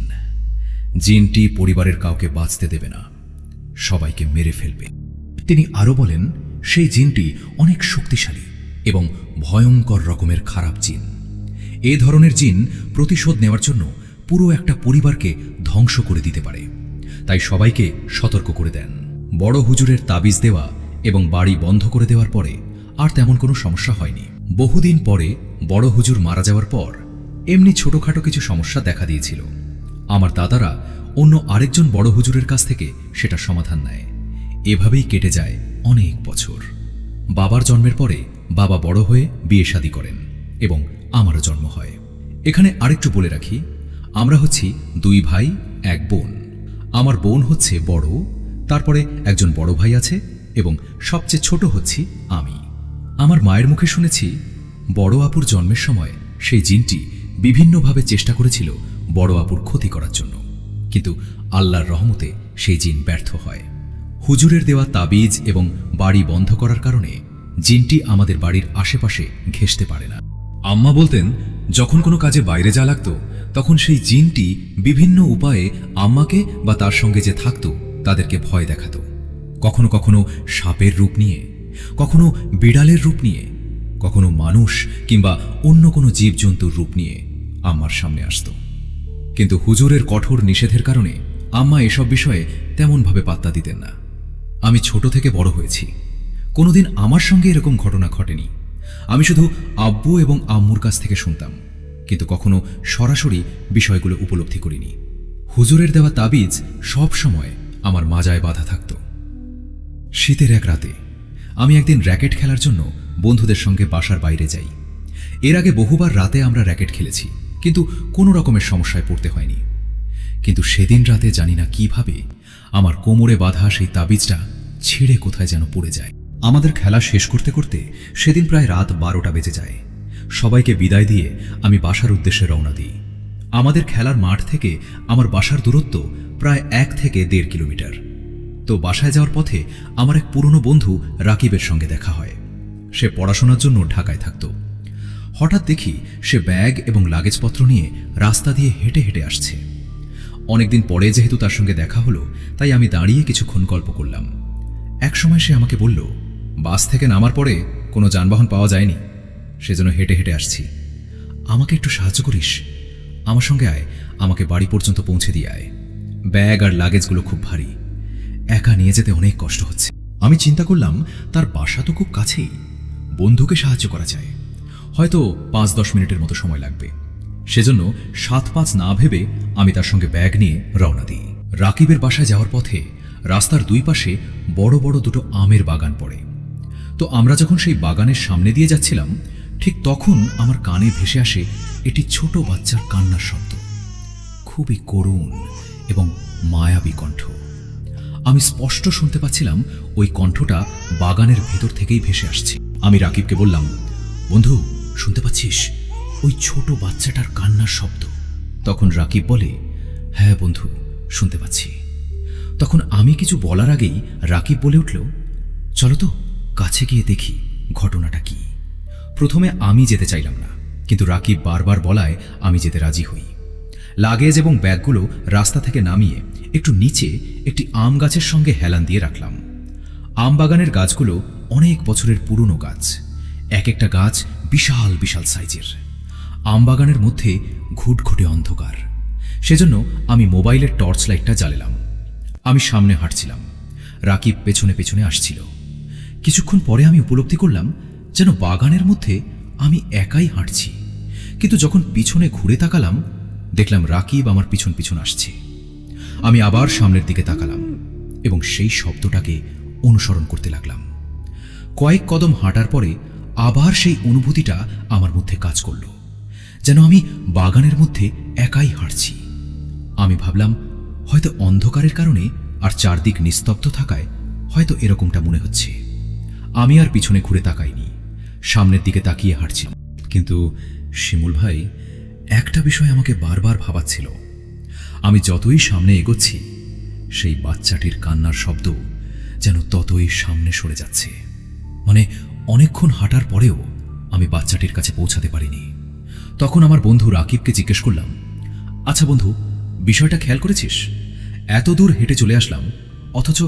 জিনটি পরিবারের কাউকে বাঁচতে দেবে না, সবাইকে মেরে ফেলবে। তিনি আরও বলেন, সেই জিনটি অনেক শক্তিশালী এবং ভয়ঙ্কর রকমের খারাপ জিন। এ ধরনের জিন প্রতিশোধ নেওয়ার জন্য পুরো একটা পরিবারকে ধ্বংস করে দিতে পারে, তাই সবাইকে সতর্ক করে দেন। বড় হুজুরের তাবিজ দেওয়া এবং বাড়ি বন্ধ করে দেওয়ার পরে আর তেমন কোনো সমস্যা হয়নি। বহুদিন পরে বড় হুজুর মারা যাওয়ার পর এমনি ছোটখাটো কিছু সমস্যা দেখা দিয়েছিল। আমার দাদারা অন্য আরেকজন বড় হুজুরের কাছ থেকে সেটা সমাধান নেয়। এভাবেই কেটে যায় অনেক বছর। বাবার জন্মের পরে বাবা বড় হয়ে বিয়ে শাদী করেন এবং আমারও জন্ম হয়। এখানে আরেকটু বলে রাখি, আমরা হচ্ছি 2 ভাই 1 বোন। আমার বোন হচ্ছে বড়, তারপরে একজন বড় ভাই আছে এবং সবচেয়ে ছোট হচ্ছি আমি। আমার মায়ের মুখে শুনেছি বড় আপুর জন্মের সময় সেই জিনটি বিভিন্নভাবে চেষ্টা করেছিল বড় আপুর ক্ষতি করার জন্য, কিন্তু আল্লাহর রহমতে সেই জিন ব্যর্থ হয়। হুজুরের দেওয়া তাবিজ এবং বাড়ি বন্ধ করার কারণে জিনটি আমাদের বাড়ির আশেপাশে ঘেঁষতে পারে না। আম্মা বলতেন, যখন কোনো কাজে বাইরে যাওয়া লাগতো তখন সেই জিনটি বিভিন্ন উপায়ে আম্মাকে বা তার সঙ্গে যে থাকতো তাদেরকে ভয় দেখাতো। কখনো কখনো সাপের রূপ নিয়ে, কখনো বিড়ালের রূপ নিয়ে, কখনো মানুষ কিংবা অন্য কোনো জীবজন্তুর রূপ নিয়ে আম্মার সামনে আসতো। কিন্তু হুজুরের কঠোর নিষেধের কারণে আম্মা এসব বিষয়ে তেমনভাবে পাত্তা দিতেন না। আমি ছোট থেকে বড় হয়েছি, কোনোদিন আমার সঙ্গে এরকম ঘটনা ঘটেনি। আমি শুধু আব্বু এবং আম্মুর কাছ থেকে শুনতাম, কিন্তু কখনো সরাসরি বিষয়গুলো উপলব্ধি করিনি। হুজুরের দেওয়া তাবিজ সব সময় আমার মাজায় বাঁধা থাকত। শীতের এক রাতে আমি একদিন র্যাকেট খেলার জন্য বন্ধুদের সঙ্গে বাসার বাইরে যাই। এর আগে বহুবার রাতে আমরা র্যাকেট খেলেছি, কিন্তু কোনো রকমের সমস্যায় পড়তে হয়নি। কিন্তু সেদিন রাতে জানি না কিভাবে আমার কোমরে বাঁধা সেই তাবিজটা ছিঁড়ে কোথায় যেন পড়ে যায়। আমাদের খেলা শেষ করতে করতে সেদিন প্রায় রাত 12টা বেজে যায়। সবাইকে বিদায় দিয়ে আমি বাসার উদ্দেশ্যে রওনা দিই। আমাদের খেলার মাঠ থেকে আমার বাসার দূরত্ব প্রায় 1 থেকে 1.5 কিলোমিটার। তো বাসায় যাওয়ার পথে আমার এক পুরনো বন্ধু রাকিবের সঙ্গে দেখা হয়। সে পড়াশোনার জন্য ঢাকায় থাকত। হঠাৎ দেখি সে ব্যাগ এবং লাগেজপত্র নিয়ে রাস্তা দিয়ে হেঁটে হেঁটে আসছে। অনেকদিন পরে যেহেতু তার সঙ্গে দেখা হলো, তাই আমি দাঁড়িয়ে কিছুক্ষণ গল্প করলাম। এক সময় সে আমাকে বলল, বাস থেকে নামার পরে কোনো যানবাহন পাওয়া যায়নি, সেজন্য হেঁটে হেঁটে আসছি। আমাকে একটু সাহায্য করিস? আমার সঙ্গে আয়, আমাকে বাড়ি পর্যন্ত পৌঁছে দিয়ে আয়। ব্যাগ আর লাগেজগুলো খুব ভারী, একা নিয়ে যেতে অনেক কষ্ট হচ্ছে। আমি চিন্তা করলাম তার বাসা তো খুব কাছেই, বন্ধুকে সাহায্য করা যায়, হয়তো 5-10 মিনিটের মতো সময় লাগবে। সেজন্য 7-5 না ভেবে আমি তার সঙ্গে ব্যাগ নিয়ে রওনা দিই। রাকিবের বাসায় যাওয়ার পথে রাস্তার 2 পাশে বড় বড় 2টো আমের বাগান পড়ে। তো আমরা যখন সেই বাগানের সামনে দিয়ে যাচ্ছিলাম, ঠিক তখন আমার কানে ভেসে আসে এটি ছোট বাচ্চার কান্নার শব্দ, খুবই করুণ এবং মায়াবী কণ্ঠ। আমি স্পষ্ট শুনতে পাচ্ছিলাম ওই কণ্ঠটা বাগানের ভেতর থেকেই ভেসে আসছে। আমি রাকিবকে বললাম, বন্ধু শুনতে পাচ্ছিস ওই ছোট বাচ্চাটার কান্নার শব্দ? তখন রাকিব বলে, হ্যাঁ বন্ধু, শুনতে পাচ্ছি। তখন আমি কিছু বলার আগেই রাকিব বলে উঠল, চলো তো কাছে গিয়ে দেখি ঘটনাটা কি। প্রথমে আমি যেতে চাইলাম না, কিন্তু রাকিব বারবার বলায় আমি যেতে রাজি হই। লাগেজ এবং ব্যাগগুলো রাস্তা থেকে নামিয়ে একটু নিচে একটি আম গাছের সঙ্গে হেলান দিয়ে রাখলাম। আম বাগানের গাছগুলো অনেক বছরের পুরনো গাছ, এক একটা গাছ বিশাল বিশাল সাইজের। আম বাগানের মধ্যে ঘুটঘুটে অন্ধকার, সেজন্য আমি মোবাইলের টর্চ লাইটটা জ্বালালাম। আমি সামনে হাঁটছিলাম, রাকিব পেছনে পেছনে আসছিল। কিছুক্ষণ পরে আমি উপলব্ধি করলাম যেন বাগানের মধ্যে আমি একাই হাঁটছি, কিন্তু যখন পিছনে ঘুরে তাকালাম দেখলাম রাকিব আমার পিছন পিছন আসছে। আমি আবার সামনের দিকে তাকালাম এবং সেই শব্দটাকে অনুসরণ করতে লাগলাম। কয়েক কদম হাঁটার পরে আবার সেই অনুভূতিটা আমার মধ্যে কাজ করল, যেন আমি বাগানের মধ্যে একাই হাঁটছি। আমি ভাবলাম হয়তো অন্ধকারের কারণে আর চারদিক নিস্তব্ধ থাকায় হয়তো এরকমটা মনে হচ্ছে। আমি আর পিছনে ঘুরে তাকাইনি, সামনের দিকে তাকিয়ে হাঁটছিলাম। কিন্তু শিমুল ভাই, একটা বিষয় আমাকে বারবার ভাবাচ্ছিল। আমি যতই সামনে এগোচ্ছি সেই বাচ্চাটির কান্নার শব্দ যেন ততই সামনে সরে যাচ্ছে। মানে অনেকক্ষণ হাঁটার পরেও আমি বাচ্চাটির কাছে পৌঁছাতে পারিনি। তখন আমার বন্ধু রাকিবকে জিজ্ঞেস করলাম, আচ্ছা বন্ধু, বিষয়টা খেয়াল করেছিস? এত দূর হেঁটে চলে আসলাম, অথচ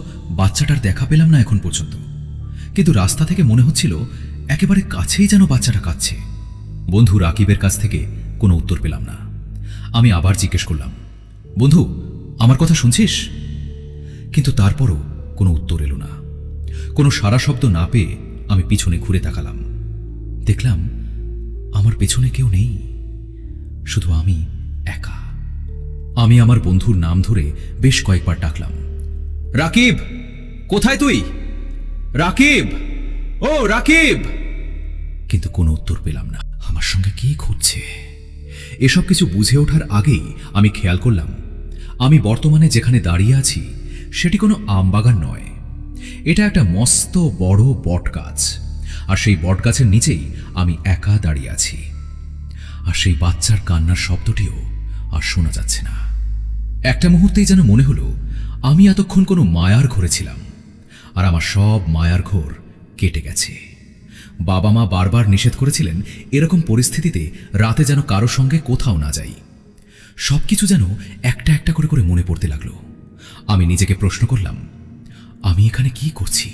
বাচ্চাটার দেখা পেলাম না এখন পর্যন্ত। কিন্তু রাস্তা থেকে মনে হচ্ছিল একেবারে কাছেই যেন বাচ্চাটা কাঁদছে। বন্ধু রাকিবের কাছ থেকে কোনো উত্তর পেলাম না। আমি আবার জিজ্ঞেস করলাম, বন্ধু, আমার কথা শুনছিস? কিন্তু তারপরও কোনো উত্তর এলো না। কোনো সারা শব্দ না পেয়ে আমি পিছনে ঘুরে তাকালাম। দেখলাম আমার পেছনে কেউ নেই, শুধু আমি একা। আমি আমার বন্ধুর নাম ধরে বেশ কয়েকবার ডাকলাম, রাকিব, কোথায় তুই? রাকিব, ও রাকিব! কিন্তু কোনো উত্তর পেলাম না। আমার সঙ্গে কি ঘটছে? এসব কিছু বুঝে ওঠার আগেই আমি খেয়াল করলাম আমি বর্তমানে যেখানে দাঁড়িয়ে আছি সেটি কোনো আমবাগান নয়। এটা একটা মস্ত বড় বটগাছ, আর সেই বটগাছের নিচেই আমি একা দাঁড়িয়ে আছি। আর সেই বাচ্চার কান্নার শব্দটিও আর শোনা যাচ্ছে না। একটা মুহূর্তেই যেন মনে হলো আমি এতক্ষণ কোনো মায়ার ঘরে ছিলাম, আর আমার সব মায়ার ঘোর কেটে গেছে। বাবা মা বারবার নিষেধ করেছিলেন এরকম পরিস্থিতিতে রাতে যেন কারো সঙ্গে কোথাও না যাই। সবকিছু যেন একটা একটা করে করে মনে পড়তে লাগলো। আমি নিজেকে প্রশ্ন করলাম, আমি এখানে কি করছি?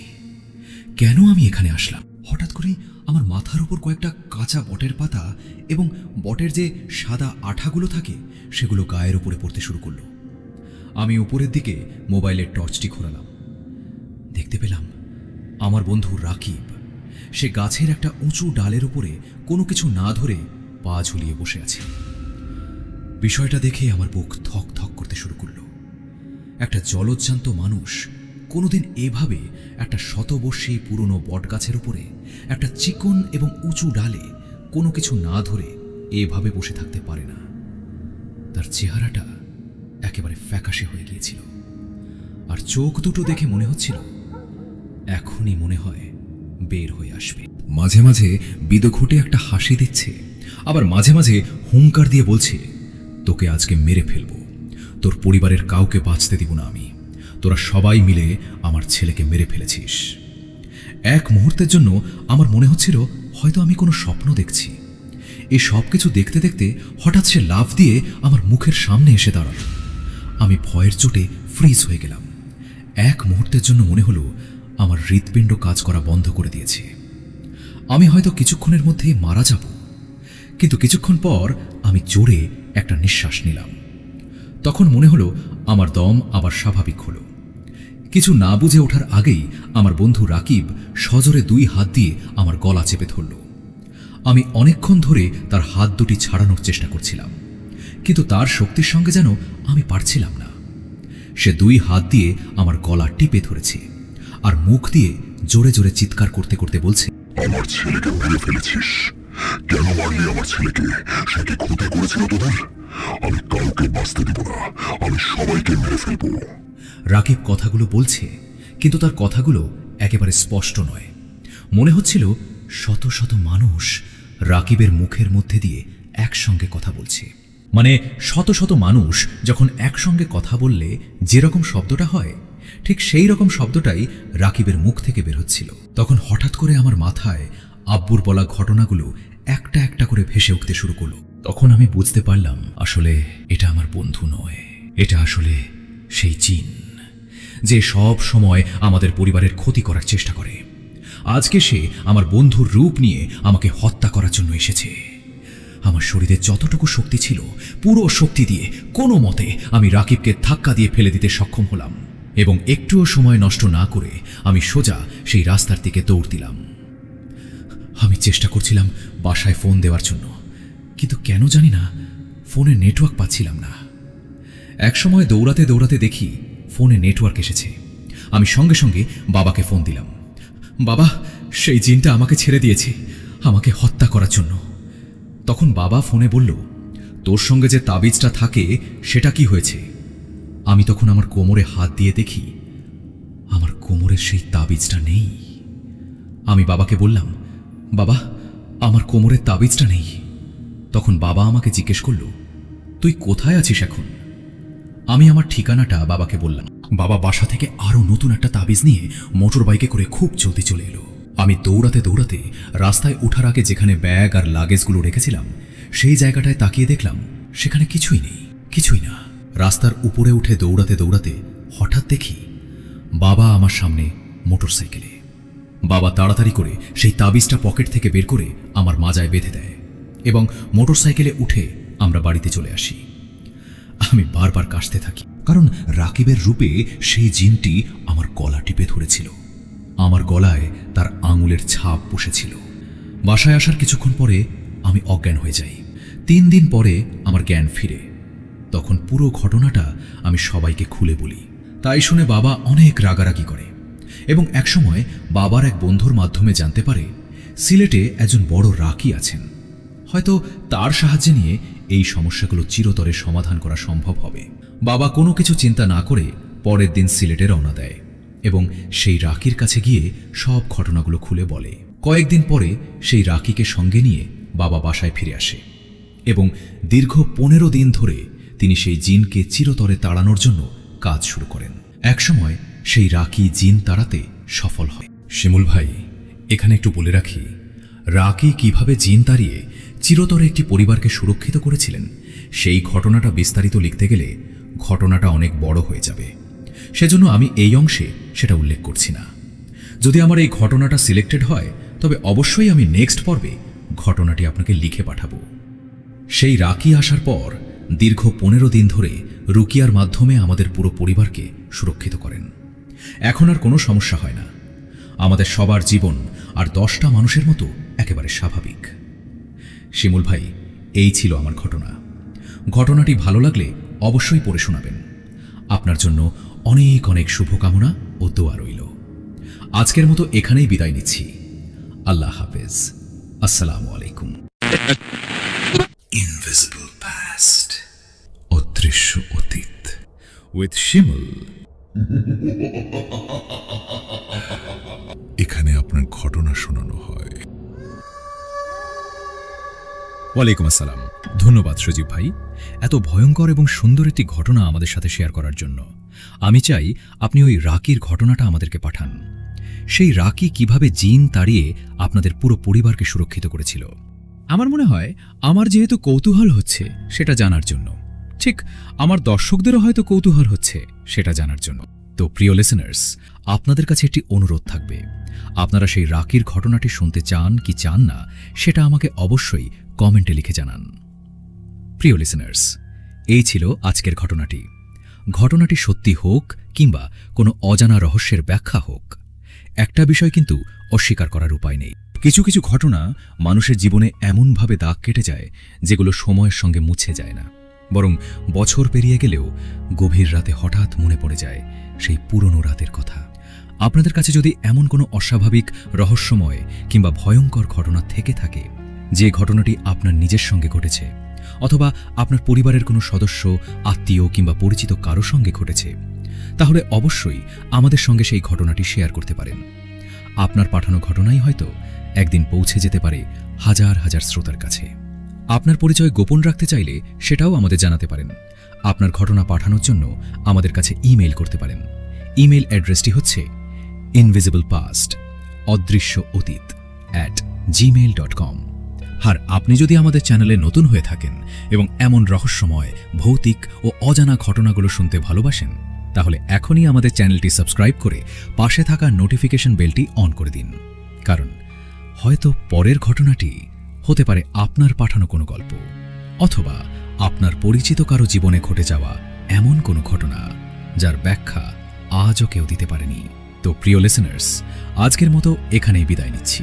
কেন আমি এখানে আসলাম? হঠাৎ করেই আমার মাথার উপর কয়েকটা কাঁচা বটের পাতা এবং বটের যে সাদা আঠাগুলো থাকে সেগুলো গায়ের উপরে পড়তে শুরু করলো। আমি উপরের দিকে মোবাইলের টর্চটি ঘোরালাম। দেখতে পেলাম আমার বন্ধু রাকিব। সে গাছের একটা উঁচু ডালের উপরে কোনো কিছু না ধরে পা ঝুলিয়ে বসে আছে। বিষয়টা দেখে আমার বুক থক থক করতে শুরু করলো। একটা জলজ্জান্ত মানুষ কোনোদিন এভাবে একটা শতবর্ষী পুরনো বটগাছের উপরে একটা চিকন এবং উঁচু ডালে কোনো কিছু না ধরে এভাবে বসে থাকতে পারে না। তার চেহারাটা একেবারে ফ্যাকাশে হয়ে গিয়েছিল, আর চোখ দুটো দেখে মনে হচ্ছিল এখনই মনে হয় বের হয়ে আসবে। মাঝে মাঝে বিদঘুটে একটা হাসি দিচ্ছে, আবার মাঝে মাঝে হুঙ্কার দিয়ে বলছে, তোকে আজকে মেরে ফেলবো, তোর পরিবারের কাউকে বাঁচতে দিব না আমি, তোরা সবাই মিলে আমার ছেলেকে মেরে ফেলেছিস। এক মুহূর্তের জন্য আমার মনে হচ্ছিল হয়তো আমি কোনো স্বপ্ন দেখছি। এই সব কিছু দেখতে দেখতে হঠাৎ সে লাফ দিয়ে আমার মুখের সামনে এসে দাঁড়ালো। আমি ভয়ের চোটে ফ্রিজ হয়ে গেলাম। এক মুহূর্তের জন্য মনে হলো আমার হৃৎপিণ্ড কাজ করা বন্ধ করে দিয়েছে। আমি হয়তো কিছুক্ষণের মধ্যেই মারা যাব। কিন্তু কিছুক্ষণ পর আমি জোরে একটা নিঃশ্বাস নিলাম। তখন মনে হলো আমার দম আবার স্বাভাবিক হলো। কিছু না বুঝে ওঠার আগেই আমার বন্ধু রাকিব সজোরে 2 হাত দিয়ে আমার গলা চেপে ধরল। আমি অনেকক্ষণ ধরে তার হাত দুটি ছাড়ানোর চেষ্টা করছিলাম, কিন্তু তার শক্তির সঙ্গে যেন আমি পারছিলাম না। সে 2 হাত দিয়ে আমার গলা টিপে ধরেছে আর মুখ দিয়ে জোরে জোরে চিৎকার করতে করতে বলছে, আমার ছেলেকে মেরে ফেলেছিস। কেন মারলি আমার ছেলেকে? সে কি ক্ষতি করেছিল তোদের? আমি কাউকে বাঁচতে দিব না, আমি সবাইকে মেরে ফেলবো। রাকিব কথাগুলো বলছে, কিন্তু তার কথাগুলো একেবারে স্পষ্ট নয়। মনে হচ্ছিল শত শত মানুষ রাকিবের মুখের মধ্যে দিয়ে একসঙ্গে কথা বলছে। মানে শত শত মানুষ যখন একসঙ্গে কথা বললে যেরকম শব্দটা হয়, ঠিক সেই রকম শব্দটাই রাকিবের মুখ থেকে বের হচ্ছিল। তখন হঠাৎ করে আমার মাথায় আব্বুর বলা ঘটনাগুলো একটা একটা করে ভেসে উঠতে শুরু করলো। তখন আমি বুঝতে পারলাম আসলে এটা আমার বন্ধু নয়, এটা আসলে সেই জিন, যে সব সময় আমাদের পরিবারের ক্ষতি করার চেষ্টা করে। আজকে সে আমার বন্ধুর রূপ নিয়ে আমাকে হত্যা করার জন্য এসেছে। আমার শরীরে যতটুকু শক্তি ছিল পুরো শক্তি দিয়ে কোনো মতে আমি রাকিবকে ধাক্কা দিয়ে ফেলে দিতে সক্ষম হলাম, এবং একটুও সময় নষ্ট না করে আমি সোজা সেই রাস্তার দিকে দৌড় দিলাম। আমি চেষ্টা করছিলাম বাসায় ফোন দেওয়ার জন্য, কিন্তু কেন জানি না ফোনে নেটওয়ার্ক পাচ্ছিলাম না। একসময় দৌড়াতে দৌড়াতে দেখি ফোনে নেটওয়ার্ক এসেছে। আমি সঙ্গে সঙ্গে বাবাকে ফোন দিলাম। বাবা, সেই জিনটা আমাকে ছেড়ে দিয়েছে আমাকে হত্যা করার জন্য। তখন বাবা ফোনে বলল, তোর সঙ্গে যে তাবিজটা থাকে সেটা কি হয়েছে? আমি তখন আমার কোমরে হাত দিয়ে দেখি আমার কোমরের সেই তাবিজটা নেই। আমি বাবাকে বললাম, বাবা, আমার কোমরের তাবিজটা নেই। তখন বাবা আমাকে জিজ্ঞেস করল, তুই কোথায় আছিস এখন? আমি আমার ঠিকানাটা বাবাকে বললাম। বাবা বাসা থেকে আরও নতুন একটা তাবিজ নিয়ে মোটর বাইকে করে খুব জলদি চলে এলো। আমি দৌড়াতে দৌড়াতে রাস্তায় ওঠার আগে যেখানে ব্যাগ আর লাগেজগুলো রেখেছিলাম সেই জায়গাটায় তাকিয়ে দেখলাম সেখানে কিছুই নেই, কিছুই না। রাস্তার উপরে উঠে দৌড়াতে দৌড়াতে হঠাৎ দেখি বাবা আমার সামনে মোটরসাইকেলে। বাবা তাড়াতাড়ি করে সেই তাবিজটা পকেট থেকে বের করে আমার মাজায় বেঁধে দেয় এবং মোটরসাইকেলে উঠে আমরা বাড়িতে চলে আসি। আমি বারবার কাশতে থাকি, কারণ রাকিবের রূপে সেই জিনটি আমার গলা টিপে ধরেছিল। আমার গলায় তার আঙুলের ছাপ বসেছিল। বাসায় আসার কিছুক্ষণ পরে আমি অজ্ঞান হয়ে যাই। 3 দিন পরে আমার জ্ঞান ফিরে। তখন পুরো ঘটনাটা আমি সবাইকে খুলে বলি। তাই শুনে বাবা অনেক রাগারাগি করে এবং একসময় বাবার এক বন্ধুর মাধ্যমে জানতে পারে সিলেটে একজন বড় রাকি আছেন। হয়তো তার সাহায্যে নিয়ে এই সমস্যাগুলো চিরতরে সমাধান করা সম্ভব হবে। বাবা কোনো কিছু চিন্তা না করে পরের দিন সিলেটে রওনা দেয় এবং সেই রাকির কাছে গিয়ে সব ঘটনাগুলো খুলে বলে। কয়েকদিন পরে সেই রাকিকে সঙ্গে নিয়ে বাবা বাসায় ফিরে আসে এবং দীর্ঘ 15 দিন ধরে তিনি সেই জিনকে চিরতরে তাড়ানোর জন্য কাজ শুরু করেন। একসময় সেই রাকি জিন তাড়াতে সফল হয়। শিমুল ভাই, এখানে একটু বলে রাখি, রাকি কিভাবে জিন তাড়িয়ে চিরতরে একটি পরিবারকে সুরক্ষিত করেছিলেন সেই ঘটনাটা বিস্তারিত লিখতে গেলে ঘটনাটা অনেক বড় হয়ে যাবে। সেজন্য আমি এই অংশে সেটা উল্লেখ করছি না। যদি আমার এই ঘটনাটা সিলেক্টেড হয় তবে অবশ্যই আমি নেক্সট পর্বে ঘটনাটি আপনাকে লিখে পাঠাবো। সেই রাকি আসার পর দীর্ঘ 15 দিন ধরে রুকিয়ার মাধ্যমে আমাদের পুরো পরিবারকে সুরক্ষিত করেন। এখন আর কোনো সমস্যা হয় না। আমাদের সবার জীবন আর 10টা মানুষের মতো একেবারে স্বাভাবিক। শিমুল ভাই, এই ছিল আমার ঘটনা। ঘটনাটি ভালো লাগলে অবশ্যই পড়ে শোনাবেন। আপনার জন্য অনেক অনেক শুভকামনা ও দোয়া রইল। আজকের মতো এখানেই বিদায় নিচ্ছি। আল্লাহ হাফেজ। আসসালামু আলাইকুম। ইনভিজিবল পাস্ট, অদৃশ্য অতীত, উইথ শিমুল। এখানে আপনার ঘটনা শোনানো হয়। ওয়ালাইকুম আসসালাম। ধন্যবাদ সজীব ভাই, এত ভয়ঙ্কর এবং সুন্দর একটি ঘটনা আমাদের সাথে শেয়ার করার জন্য। আমি চাই আপনি ওই রাকির ঘটনাটা আমাদেরকে পাঠান। সেই রাকি কিভাবে জিন তাড়িয়ে আপনাদের পুরো পরিবারকে সুরক্ষিত করেছিল। আমার মনে হয় আমার যেহেতু কৌতূহল হচ্ছে সেটা জানার জন্য, ঠিক আমার দর্শকদেরও হয়তো কৌতূহল হচ্ছে সেটা জানার জন্য। তো প্রিয় লিসেনার্স, আপনাদের কাছে একটি অনুরোধ থাকবে, আপনারা সেই রাকির ঘটনাটি শুনতে চান কি চান না সেটা আমাকে অবশ্যই কমেন্টে লিখে জানান। প্রিয় লিসেনার্স, এই ছিল আজকের ঘটনাটি। ঘটনাটি সত্যি হোক কিংবা কোনো অজানা রহস্যের ব্যাখ্যা হোক, একটা বিষয় কিন্তু অস্বীকার করার উপায় নেই। কিছু কিছু ঘটনা মানুষের জীবনে এমনভাবে দাগ কেটে যায় যেগুলো সময়ের সঙ্গে মুছে যায় না, বরং বছর পেরিয়ে গেলেও গভীর রাতে হঠাৎ মনে পড়ে যায় সেই পুরনো রাতের কথা। আপনাদের কাছে যদি এমন কোনো অস্বাভাবিক, রহস্যময় কিংবা ভয়ঙ্কর ঘটনা থেকে থাকে, যে ঘটনাটি আপনার নিজের সঙ্গে ঘটেছে অথবা আপনার পরিবারের কোনো সদস্য, আত্মীয় কিংবা পরিচিত কারো সঙ্গে ঘটেছে, তাহলে অবশ্যই আমাদের সঙ্গে সেই ঘটনাটি শেয়ার করতে পারেন। আপনার পাঠানো ঘটনাই হয়তো একদিন পৌঁছে যেতে পারে হাজার হাজার শ্রোতার কাছে। আপনার পরিচয় গোপন রাখতে চাইলে সেটাও আমাদের জানাতে পারেন। আপনার ঘটনা পাঠানোর জন্য আমাদের কাছে ইমেইল করতে পারেন। ইমেইল অ্যাড্রেসটি হচ্ছে invisiblepast, অদৃশ্য অতীত @gmail.com। আর আপনি যদি আমাদের চ্যানেলে নতুন হয়ে থাকেন এবং এমন রহস্যময়, ভৌতিক ও অজানা ঘটনাগুলো শুনতে ভালোবাসেন, তাহলে এখনই আমাদের চ্যানেলটি সাবস্ক্রাইব করে পাশে থাকা নোটিফিকেশন বেলটি অন করে দিন। কারণ হয়তো পরের ঘটনাটি হতে পারে আপনার পাঠানো কোনো গল্প অথবা আপনার পরিচিত কারো জীবনে ঘটে যাওয়া এমন কোনো ঘটনা যার ব্যাখ্যা আজও কেউ দিতে পারেনি। তো প্রিয় লিসেনার্স, আজকের মতো এখানেই বিদায় নিচ্ছি।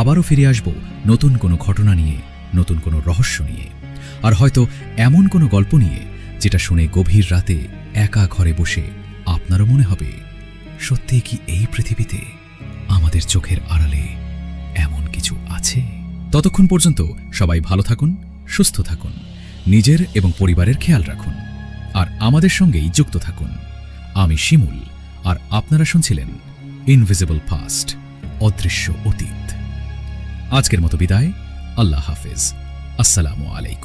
আবারও ফিরে আসব নতুন কোনো ঘটনা নিয়ে, নতুন কোনো রহস্য নিয়ে, আর হয়তো এমন কোনো গল্প নিয়ে যেটা শুনে গভীর রাতে একা ঘরে বসে আপনারও মনে হবে, সত্যি কি এই পৃথিবীতে আমাদের চোখের আড়ালে এমন কিছু আছে। ততক্ষণ পর্যন্ত সবাই ভালো থাকুন, সুস্থ থাকুন, নিজের এবং পরিবারের খেয়াল রাখুন, আর আমাদের সঙ্গেই যুক্ত থাকুন। আমি শিমুল, আর আপনারা শুনছিলেন ইনভিজিবল পাস্ট, অদৃশ্য অতীত। আজকের মতো বিদায়। আল্লাহ হাফেজ। আসসালামু আলাইকুম।